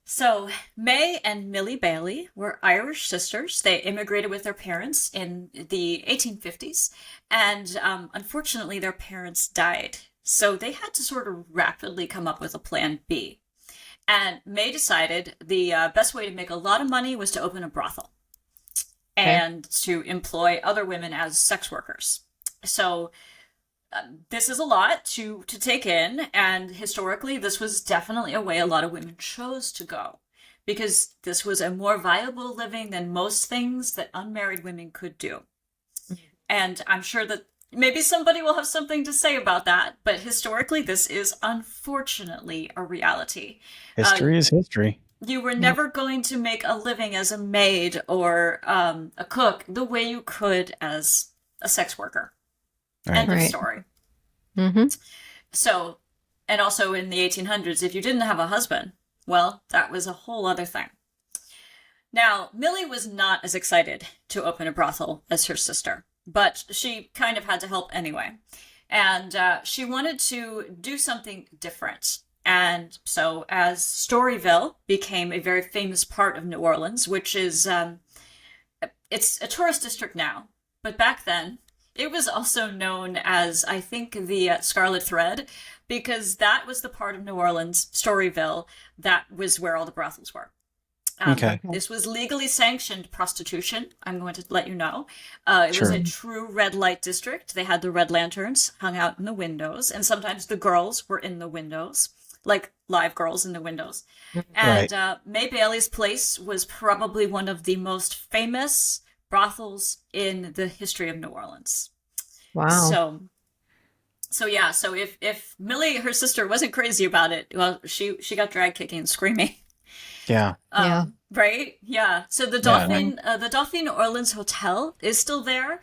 So, May and Millie Bailey were Irish sisters. They immigrated with their parents in the 1850s, and unfortunately, their parents died. So, they had to sort of rapidly come up with a plan B. And May decided the best way to make a lot of money was to open a brothel and to employ other women as sex workers. So, this is a lot to take in, and historically, this was definitely a way a lot of women chose to go because this was a more viable living than most things that unmarried women could do. And I'm sure that maybe somebody will have something to say about that, but historically, this is unfortunately a reality. History is history. You were never going to make a living as a maid or a cook the way you could as a sex worker. Right. End of Right. story. Mm-hmm. So, and also in the 1800s, if you didn't have a husband, well, that was a whole other thing. Now, Millie was not as excited to open a brothel as her sister, but she kind of had to help anyway. And she wanted to do something different. And so, as Storyville became a very famous part of New Orleans, which is, it's a tourist district now, but back then, it was also known as, I think, the Scarlet Thread, because that was the part of New Orleans, Storyville, that was where all the brothels were. Okay. This was legally sanctioned prostitution, I'm going to let you know. It was Sure. a true red light district. They had the red lanterns hung out in the windows, and sometimes the girls were in the windows, like live girls in the windows. And May Bailey's place was probably one of the most famous brothels in the history of New Orleans. Wow. So yeah, so if Millie, her sister, wasn't crazy about it, well, she got dragged kicking and screaming. Yeah. Yeah. Right? Yeah. So the Dauphine Orleans Hotel is still there.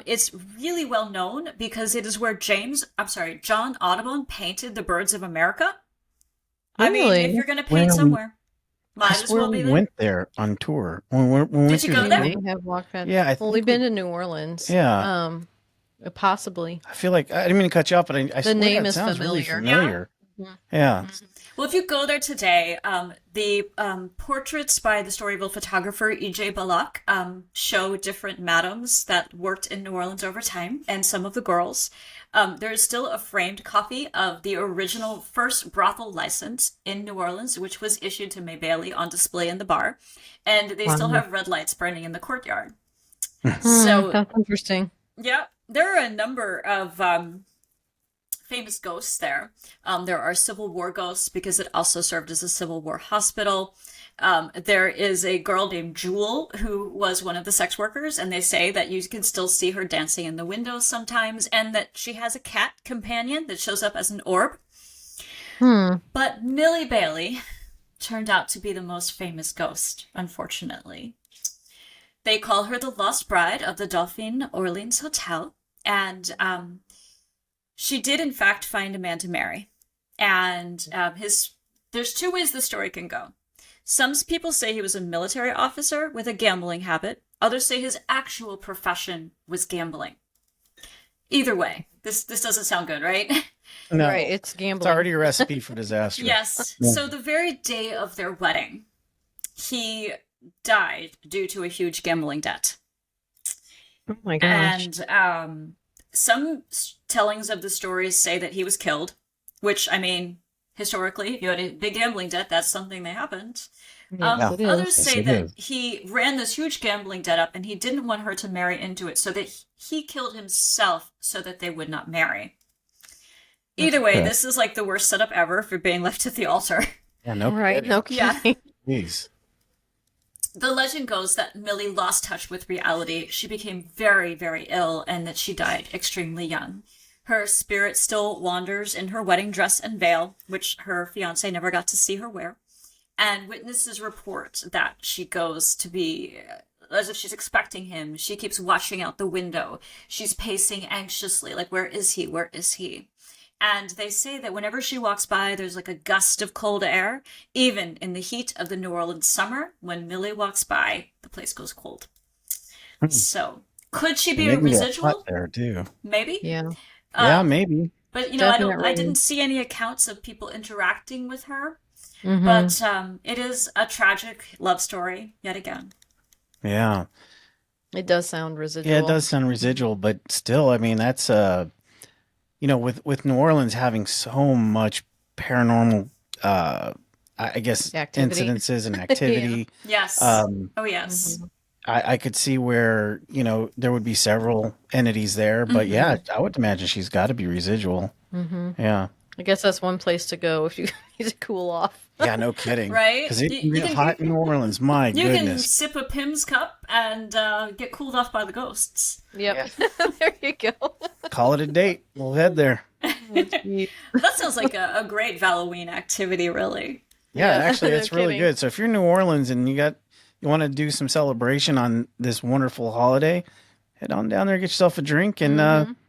It's really well known because it is where John Audubon painted the birds of America. I mean, Really? if you're going to Where paint we- somewhere, I might as swear well be we there. went there on tour. When we went Did you through go the- there? May have walked that. Yeah, I Well, we've think been to New Orleans. Yeah. Possibly. I feel like I didn't mean to cut you off, but I swear name that is sounds really familiar. familiar. Yeah. Well, if you go there today, the portraits by the Storyville photographer E.J. Bullock show different madams that worked in New Orleans over time, and some of the girls. There is still a framed copy of the original first brothel license in New Orleans, which was issued to May Bailey on display in the bar, and they still have red lights burning in the courtyard. So, That's interesting. yeah, there are a number of famous ghosts there. There are Civil War ghosts because it also served as a Civil War hospital. There is a girl named Jewel who was one of the sex workers, and they say that you can still see her dancing in the windows sometimes, and that she has a cat companion that shows up as an orb. But Millie Bailey turned out to be the most famous ghost, unfortunately. They call her the Lost Bride of the Dauphine Orleans Hotel, and she did, in fact, find a man to marry. And there's two ways the story can go. Some people say he was a military officer with a gambling habit. Others say his actual profession was gambling. Either way, this doesn't sound good, right? No, Right. It's it's gambling. already a recipe for disaster. Yes. Yeah. So the very day of their wedding, he died due to a huge gambling debt. Oh my gosh. And some tellings of the stories say that he was killed, which, I mean, historically, if you had a big gambling debt, that's something that happened. Yes, it is. Others Yes, say it that is. he ran this huge gambling debt up and he didn't want her to marry into it, so that he killed himself so that they would not marry. Either way, Okay. this is like the worst setup ever for being left at the altar. Yeah, no Right. kidding. No Yeah. kidding. Jeez. The legend goes that Millie lost touch with reality. She became very, very ill and that she died extremely young. Her spirit still wanders in her wedding dress and veil, which her fiancé never got to see her wear. And witnesses report that she goes to be as if she's expecting him. She keeps watching out the window. She's pacing anxiously, like, where is he? Where is he? And they say that whenever she walks by, there's like a gust of cold air. Even in the heat of the New Orleans summer, when Millie walks by, the place goes cold. So, could she be a Maybe residual? there too. Maybe. Yeah. Yeah, Um, maybe. but you know, I Definitely. didn't see any accounts of people interacting with her. Mm-hmm. But it is a tragic love story yet again. Yeah. It does sound residual. Yeah, it does sound residual, but still, I mean, that's with New Orleans having so much paranormal, I guess, Activity. incidences and activity. Yes. um, Oh yes. Mhm. I could see where there would be several entities there, but yeah, I would imagine she's got to be residual. Mm-hmm. Yeah, I guess that's one place to go if you need to cool off. yeah, no kidding. Right? Because it You- can you get can- hot in New Orleans. My You can goodness. sip a Pim's cup and get cooled off by the ghosts. Yep. There you go. Call it a date. We'll head there. That sounds like a great Valoween activity, really. Yeah, Yeah, actually, no it's really kidding. good. So if you're in New Orleans and you want to do some celebration on this wonderful holiday, head on down there, get yourself a drink, and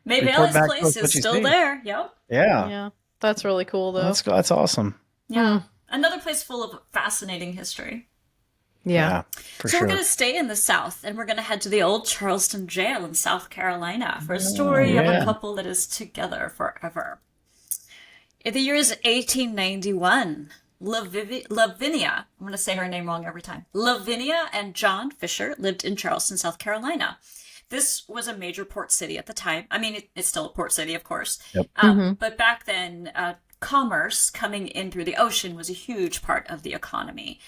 Maybe Report Bailey's back to place us is what you still see. there. Yep. yeah, Yeah. That's really cool, though. that's awesome. Yeah. Another place full of fascinating history. Yeah. For So sure. we're going to stay in the South, and we're going to head to the old Charleston jail in South Carolina for a story of a yeah. couple that is together forever. In the year is 1891. Lavinia, I'm going to say her name wrong every time. Lavinia and John Fisher lived in Charleston, South Carolina. This was a major port city at the time. I mean, it's still a port city, of course. Yep. But back then, commerce coming in through the ocean was a huge part of the economy.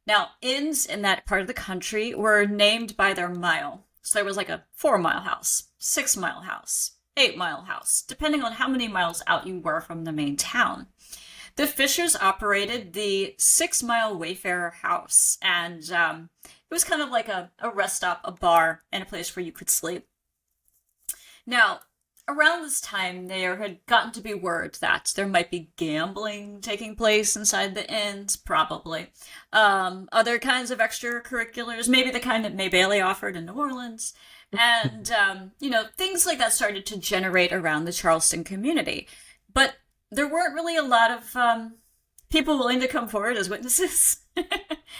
Now, inns in that part of the country were named by their mile. So there was like a 4-mile house, 6-mile house, 8-mile house, depending on how many miles out you were from the main town. The Fishers operated the 6-mile Wayfarer house, and it was kind of like a rest stop, a bar, and a place where you could sleep. Now, around this time, there had gotten to be word that there might be gambling taking place inside the inns, probably. Other kinds of extracurriculars, maybe the kind that May Bailey offered in New Orleans. And, things like that started to generate around the Charleston community. But there weren't really a lot of people willing to come forward as witnesses.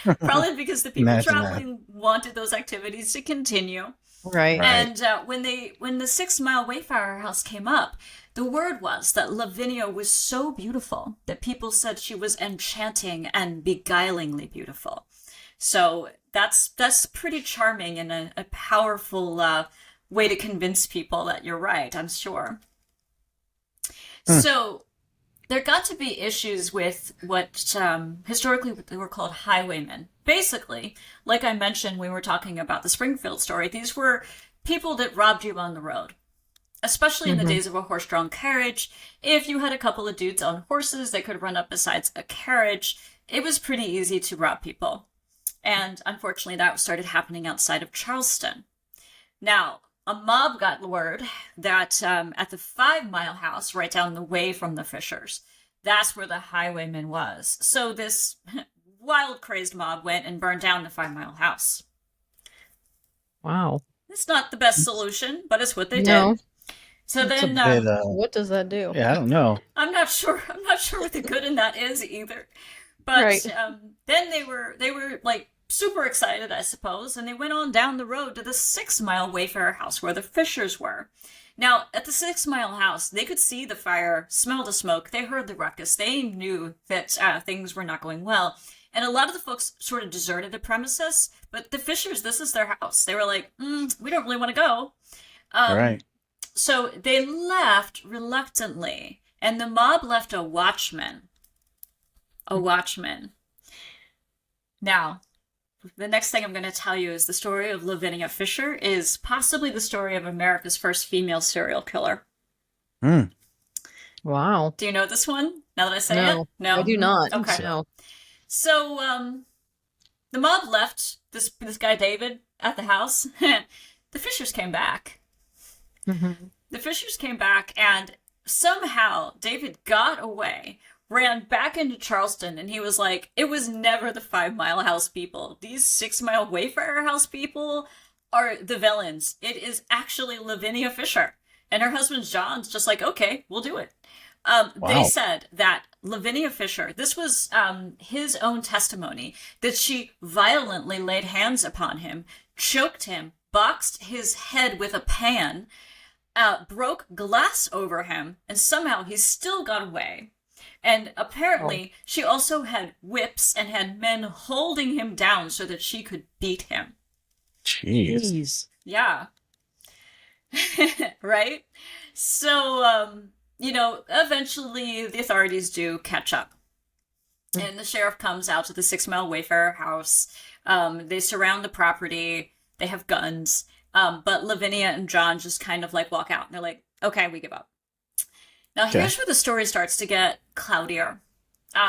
Probably because the people Imagine that. traveling wanted those activities to continue. Right. Right. And when the 6-mile Wayfarer house came up, the word was that Lavinia was so beautiful that people said she was enchanting and beguilingly beautiful. So that's pretty charming and a powerful way to convince people that you're right, I'm sure. So there got to be issues with what historically they were called highwaymen. Basically, like I mentioned when we were talking about the Springfield story, these were people that robbed you on the road. Especially in the days of a horse-drawn carriage. If you had a couple of dudes on horses that could run up besides a carriage, it was pretty easy to rob people. And unfortunately, that started happening outside of Charleston. Now, a mob got word that at the 5-mile house, right down the way from the Fishers, that's where the highwayman was. So this wild, crazed mob went and burned down the 5-mile house. Wow. It's not the best solution, but it's what they No. did. So It's a then, bit, What does that do? yeah, I don't know. I'm not sure what the good in that is either. But Right. then they were like super excited, I suppose, and they went on down the road to the 6-mile Wayfarer house where the Fishers were. Now, at the 6-mile house, they could see the fire, smell the smoke, they heard the ruckus, they knew that things were not going well. And a lot of the folks sort of deserted the premises, but the Fishers, this is their house. They were like, we don't really want to go. All right. So they left reluctantly, and the mob left a watchman. A watchman. Now, the next thing I'm going to tell you is the story of Lavinia Fisher is possibly the story of America's first female serial killer. Wow. Do you know this one? Now that I say No. it? No. I do not. Okay. No. So, the mob left this guy David at the house. The Fishers came back. Mm-hmm. The Fishers came back, and somehow David got away ran back into Charleston, and he was like, it was never the 5 Mile House people. These 6 Mile Wayfarer House people are the villains. It is actually Lavinia Fisher. And her husband John's just like, okay, we'll do it. They said that Lavinia Fisher, this was his own testimony, that she violently laid hands upon him, choked him, boxed his head with a pan, broke glass over him, and somehow he still got away. And apparently, she also had whips and had men holding him down so that she could beat him. Jeez. Yeah. Right? So, eventually the authorities do catch up. And the sheriff comes out to the 6 Mile Wayfarer house. They surround the property. They have guns. But Lavinia and John just kind of like walk out. And they're like, okay, we give up. Now, here's where the story starts to get cloudier.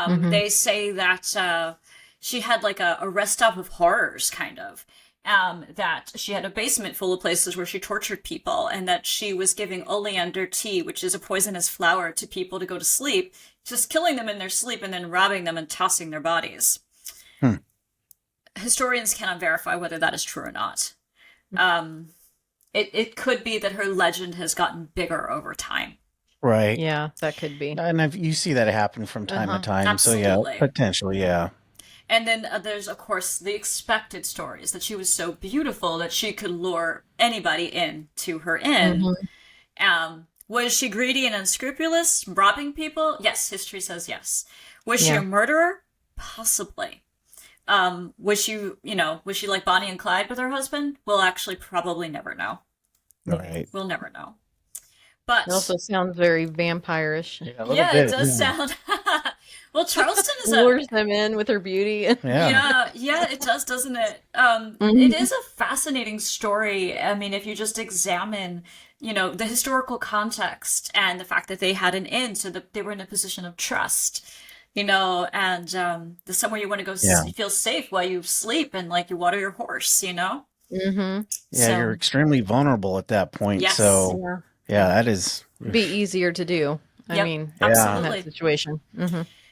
They say that she had like a rest stop of horrors, kind of. That she had a basement full of places where she tortured people, and that she was giving oleander tea, which is a poisonous flower, to people to go to sleep, just killing them in their sleep and then robbing them and tossing their bodies. Historians cannot verify whether that is true or not. It could be that her legend has gotten bigger over time. Right. Yeah, that could be. And you see that happen from time to time. Absolutely. So, yeah, potentially, yeah. And then there's, of course, the expected stories, that she was so beautiful that she could lure anybody in to her inn. Was she greedy and unscrupulous, robbing people? Yes, history says yes. Was she a murderer? Possibly. Was she like Bonnie and Clyde with her husband? We'll actually probably never know. Right. We'll never know. But it also sounds very vampire-ish. Yeah, it does sound. Well, Charleston is lures them in with her beauty. Yeah, it does, doesn't it? It is a fascinating story. I mean, if you just examine, the historical context and the fact that they had an inn, so that they were in a position of trust, and the somewhere you want to go feel safe while you sleep and like you water your horse, Yeah, you're extremely vulnerable at that point. Yes. So, that is be easier to do. I mean, absolutely. in that situation.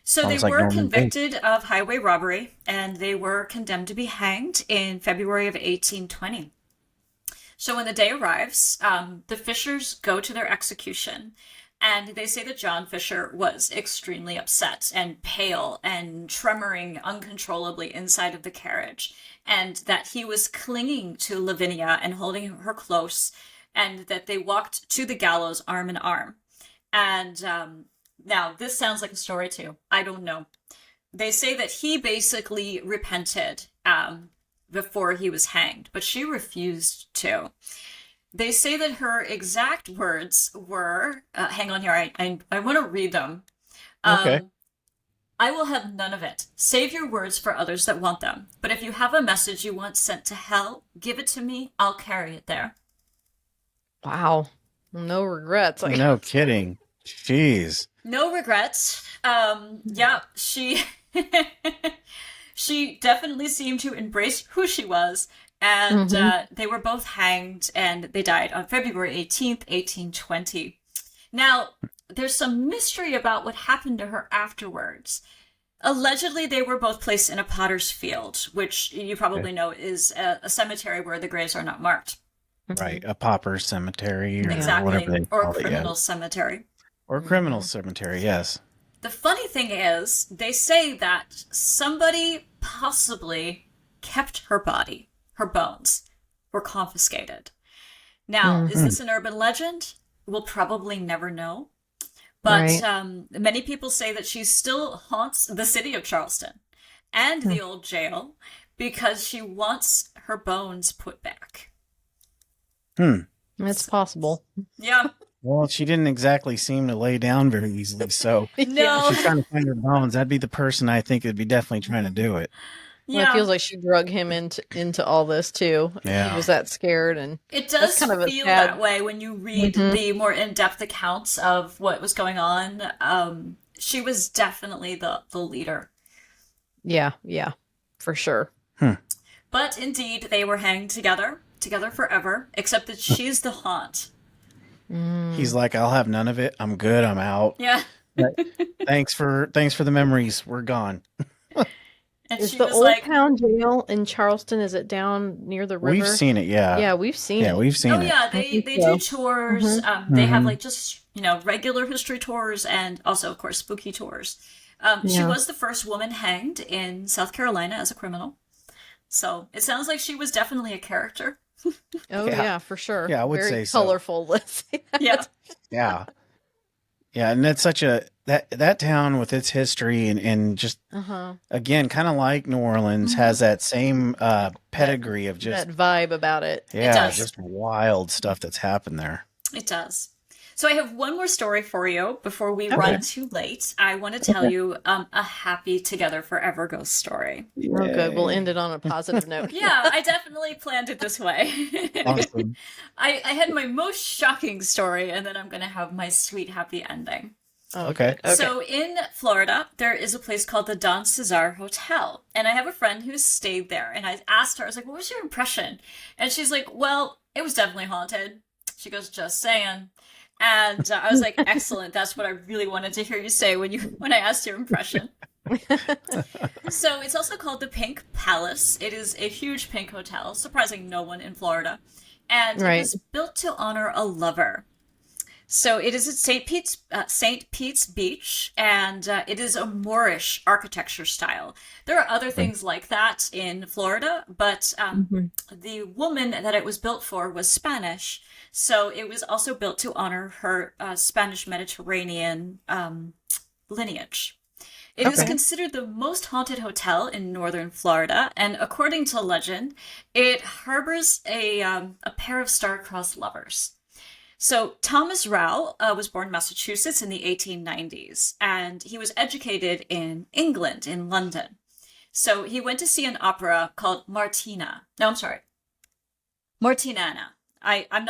So Sounds they like were Norman convicted of highway robbery, and they were condemned to be hanged in February of 1820. So when the day arrives, the Fishers go to their execution, and they say that John Fisher was extremely upset and pale and tremoring uncontrollably inside of the carriage, and that he was clinging to Lavinia and holding her close, and that they walked to the gallows arm in arm. And now, this sounds like a story too. I don't know. They say that he basically repented before he was hanged, but she refused to. They say that her exact words were, hang on here, I want to read them. okay. I will have none of it. Save your words for others that want them. But if you have a message you want sent to hell, give it to me. I'll carry it there. Wow. No regrets. No kidding. Jeez. No regrets. She she definitely seemed to embrace who she was, and they were both hanged, and they died on February 18th, 1820. Now, there's some mystery about what happened to her afterwards. Allegedly, they were both placed in a potter's field, which you probably know is a cemetery where the graves are not marked. Right, a pauper cemetery or Exactly, whatever they or call a criminal cemetery. Or a criminal cemetery, yes. The funny thing is, they say that somebody possibly kept her body, her bones were confiscated. Now, is this an urban legend? We'll probably never know. But many people say that she still haunts the city of Charleston and the old jail because she wants her bones put back. It's possible. Yeah. Well, she didn't exactly seem to lay down very easily, so No. if she's trying to find her bones, that'd be the person I think would be definitely trying to do it. Well, it feels like she drug him into all this too. Yeah. He was that scared, and it does kind of feel that way when you read the more in-depth accounts of what was going on. She was definitely the leader. Yeah, for sure. But indeed, they were hanged together forever, except that she's the haunt. He's like, I'll have none of it. I'm good. I'm out. Yeah. Thanks for the memories. We're gone. And Is she the was Old like, Town Jail in Charleston? Is it down near the We've river? seen it, yeah. Yeah, we've seen Yeah, it. we've "Oh seen it. yeah, I they think they do so. tours. Hmm. They have Hmm. like just regular history tours and also of course spooky tours." She Yeah. was the first woman hanged in South Carolina as a criminal, so it sounds like she was definitely a character. Oh Yeah. yeah, for sure. Yeah, I would Very say so. colorful. Let's say Yeah. that. Yeah. Yeah, and that's such a that town with its history and just Uh-huh. again, kind of like New Orleans, Hmm. has that same That pedigree of just that vibe about it. It yeah, does. just wild stuff that's happened there. It does. So I have one more story for you before we Okay. run too late. I want to tell you a happy Together Forever ghost story. Oh, good. We'll Yay. end it on a positive note. Yeah, I definitely planned it this way. Awesome. I had my most shocking story, and then I'm going to have my sweet, happy ending. Oh, Okay. good. Okay. So in Florida, there is a place called the Don Cesar Hotel. And I have a friend who's stayed there. And I asked her, I was like, what was your impression? And she's like, well, it was definitely haunted. She goes, just saying. And I was like, excellent. That's what I really wanted to hear you say when I asked your impression. So it's also called the Pink Palace. It is a huge pink hotel, surprising no one in Florida. And Right. it was built to honor a lover. So it is at St. Pete's Beach, and it is a Moorish architecture style. There are other things like that in Florida, but Mhm. the woman that it was built for was Spanish. So it was also built to honor her Spanish Mediterranean lineage. It is Okay. considered the most haunted hotel in northern Florida, and according to legend, it harbors a pair of star-crossed lovers. So Thomas Rowell was born in Massachusetts in the 1890s, and he was educated in England, in London. So he went to see an opera called Martina. No, I'm sorry, Martinana. I'm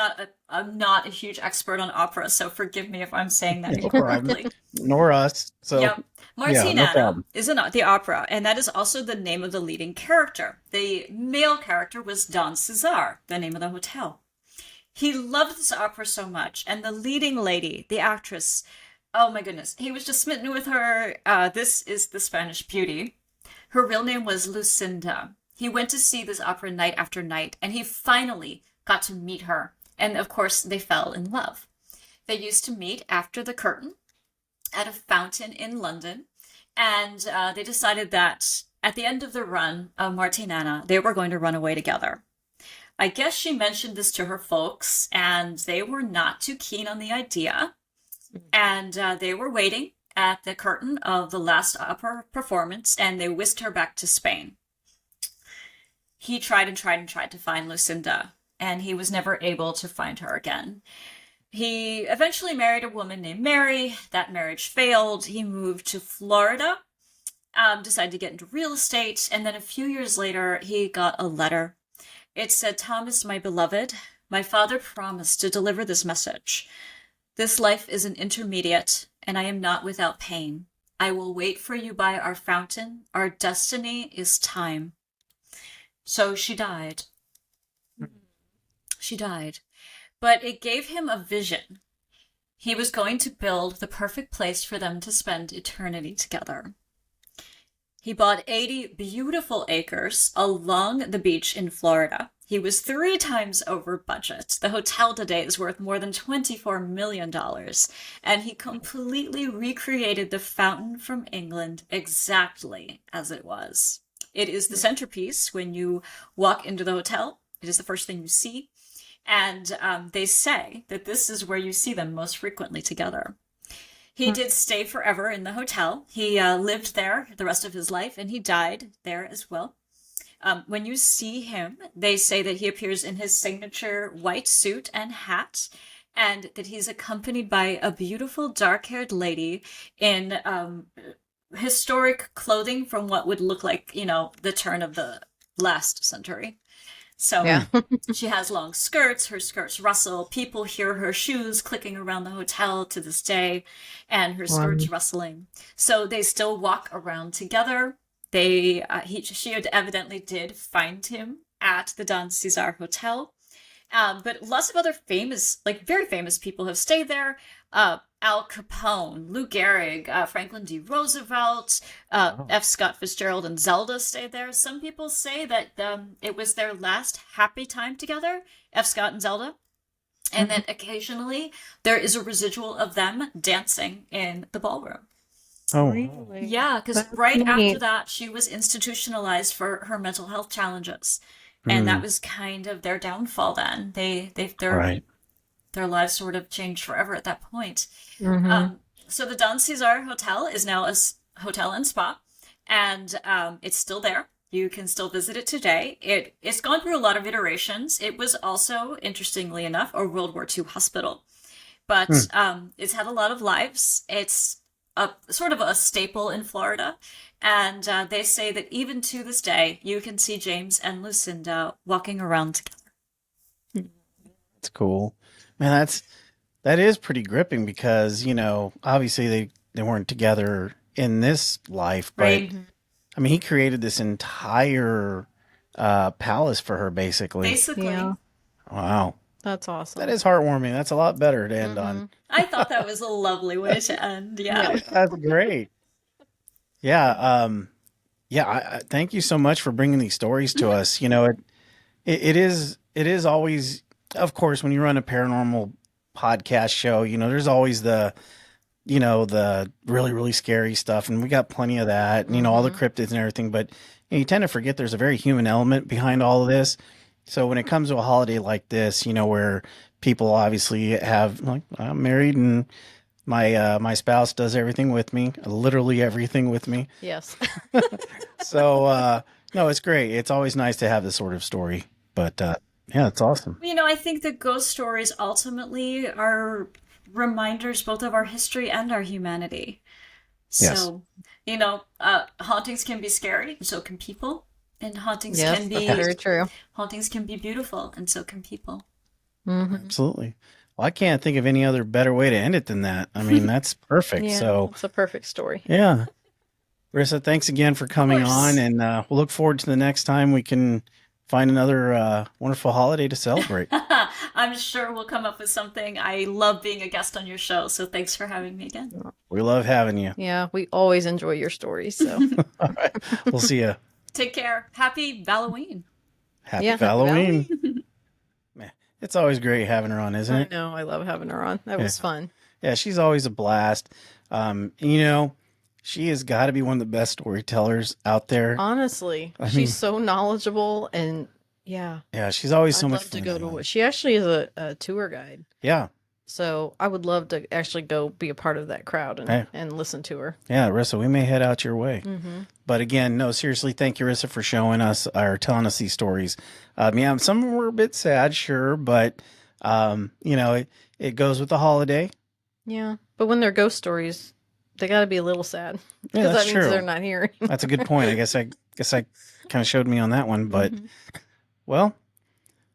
not a huge expert on opera, so forgive me if I'm saying that No problem. incorrectly. Nor us. So Yep. yeah, no Martinana problem. is the opera, and that is also the name of the leading character. The male character was Don Cesar, the name of the hotel. He loved this opera so much, and the leading lady, the actress, oh my goodness, he was just smitten with her. This is the Spanish Beauty. Her real name was Lucinda. He went to see this opera night after night, and he finally got to meet her. And of course, they fell in love. They used to meet after the curtain at a fountain in London, and they decided that at the end of the run of Martinana, they were going to run away together. I guess she mentioned this to her folks, and they were not too keen on the idea. And they were waiting at the curtain of the last opera performance, and they whisked her back to Spain. He tried and tried and tried to find Lucinda, and he was never able to find her again. He eventually married a woman named Mary. That marriage failed. He moved to Florida, decided to get into real estate, and then a few years later, he got a letter. It said, Thomas, my beloved, my father promised to deliver this message. This life is an intermediate, and I am not without pain. I will wait for you by our fountain. Our destiny is time. So she died. She died. But it gave him a vision. He was going to build the perfect place for them to spend eternity together. He bought 80 beautiful acres along the beach in Florida. He was 3 times over budget. The hotel today is worth more than $24 million. And he completely recreated the fountain from England exactly as it was. It is the centerpiece when you walk into the hotel. It is the first thing you see. And they say that this is where you see them most frequently together. He did stay forever in the hotel. He lived there the rest of his life, and he died there as well. When you see him, they say that he appears in his signature white suit and hat, and that he's accompanied by a beautiful dark-haired lady in historic clothing from what would look like, the turn of the last century. So Yeah. she has long skirts, her skirts rustle, people hear her shoes clicking around the hotel to this day, and her skirts rustling. So they still walk around together. She evidently did find him at the Don Cesar Hotel. But lots of other famous, very famous people have stayed there. Al Capone, Lou Gehrig, Franklin D. Roosevelt, F. Scott Fitzgerald, and Zelda stayed there. Some people say that it was their last happy time together, F. Scott and Zelda, and that occasionally there is a residual of them dancing in the ballroom. Oh, Really? Yeah, because That's right after neat. that, she was institutionalized for her mental health challenges, and that was kind of their downfall. Then right. their lives sort of changed forever at that point. Mm-hmm. So the Don Cesar Hotel is now a hotel and spa, and it's still there. You can still visit it today. It's gone through a lot of iterations. It was also, interestingly enough, a World War II hospital, but it's had a lot of lives. It's a sort of a staple in Florida, and they say that even to this day, you can see James and Lucinda walking around together. That's cool. Man, that is pretty gripping because, obviously they weren't together in this life, but Right. I mean, he created this entire palace for her, basically. Basically. Yeah, Wow. that's awesome. That is heartwarming. That's a lot better to end on. I thought that was a lovely way to end. Yeah. Yeah. That's great. Yeah. I thank you so much for bringing these stories to us. It is always, of course, when you run a paranormal podcast show, there's always the really, really scary stuff. And we got plenty of that, and, all the cryptids and everything. But you tend to forget there's a very human element behind all of this. So when it comes to a holiday like this, where people obviously have, like, I'm married and my spouse does everything with me, literally everything with me. Yes. So, no, it's great. It's always nice to have this sort of story. But yeah, it's awesome. I think the ghost stories ultimately are reminders both of our history and our humanity. Yes. So, hauntings can be scary, and so can people. And hauntings Yes, can that's be very true. hauntings can be beautiful, and so can people. Absolutely. Well, I can't think of any other better way to end it than that. I mean, that's perfect. Yeah, So, it's a perfect story. yeah. Rissa, thanks again for coming course. on, and we'll look forward to the next time we can find another wonderful holiday to celebrate. I'm sure we'll come up with something. I love being a guest on your show, so thanks for having me again. We love having you. Yeah, we always enjoy your stories. So All right. We'll see you. Take care. Happy Valoween. Happy Yeah, Halloween. Man, it's always great having her on, isn't I it? know I love having her on. That was fun. Yeah, she's always a blast. She has got to be one of the best storytellers out there. Honestly, I mean- she's so knowledgeable, and yeah, Yeah, she's always so I'd much love to fun. go to to. watch. She actually is a tour guide, Yeah, so I would love to actually go be a part of that crowd and Hey. and listen to her. yeah, Rissa, we may head out your way. But again, no, seriously, thank you, Rissa, for showing us or telling us these stories. Yeah, some of them were a bit sad, sure, but it goes with the holiday. Yeah, but when they're ghost stories, they got to be a little sad Yeah, because that's that means true. they're not here. That's a good point. I guess I kind of showed me on that one, but well,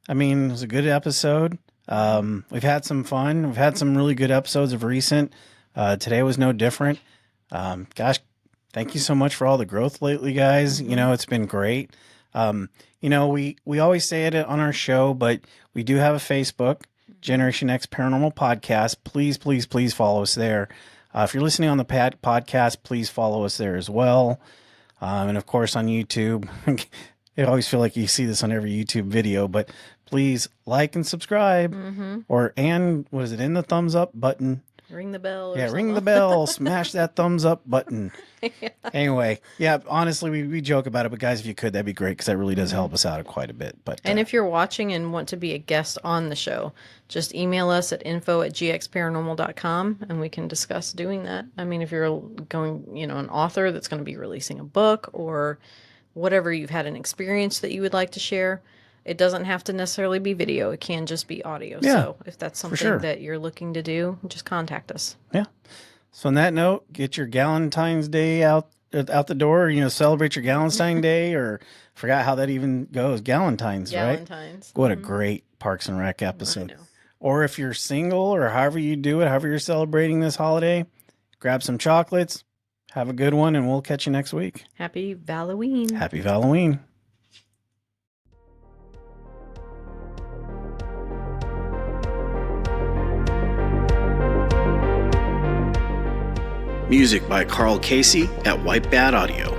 I mean, it was a good episode. We've had some fun. We've had some really good episodes of recent. Today was no different. Gosh, thank you so much for all the growth lately, guys. It's been great. We always say it on our show, but we do have a Facebook, Generation X Paranormal Podcast. Please, please, please follow us there. If you're listening on the podcast, please follow us there as well. And of course on YouTube. I always feel like you see this on every YouTube video, but please like and subscribe. And what is it, in the thumbs up button? Ring the bell. Or Yeah, ring the something. bell, smash that thumbs up button. Anyway, yeah, honestly, we joke about it, but guys, if you could, that'd be great because that really does help us out quite a bit. But And if you're watching and want to be a guest on the show, just email us at info@gxparanormal.com and we can discuss doing that. I mean, if you're going, an author that's going to be releasing a book or whatever, you've had an experience that you would like to share, it doesn't have to necessarily be video. It can just be audio. Yeah, So if that's something sure. that you're looking to do, just contact us. yeah. So on that note, get your Galentine's Day out the door. Celebrate your Galentine Day, or forgot how that even goes. Galentine's, right? Valentine's. What a great Parks and Rec episode. know. Or if you're single, or however you do it, however you're celebrating this holiday, grab some chocolates, have a good one, and we'll catch you next week. Happy Valoween. Happy Halloween. Music by Carl Casey at White Bat Audio.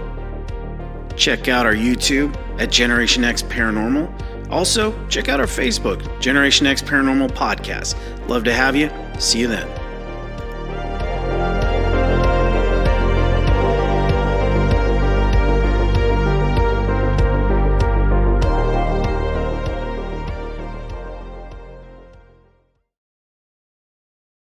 Check out our YouTube at Generation X Paranormal. Also, check out our Facebook, Generation X Paranormal Podcast. Love to have you. See you then.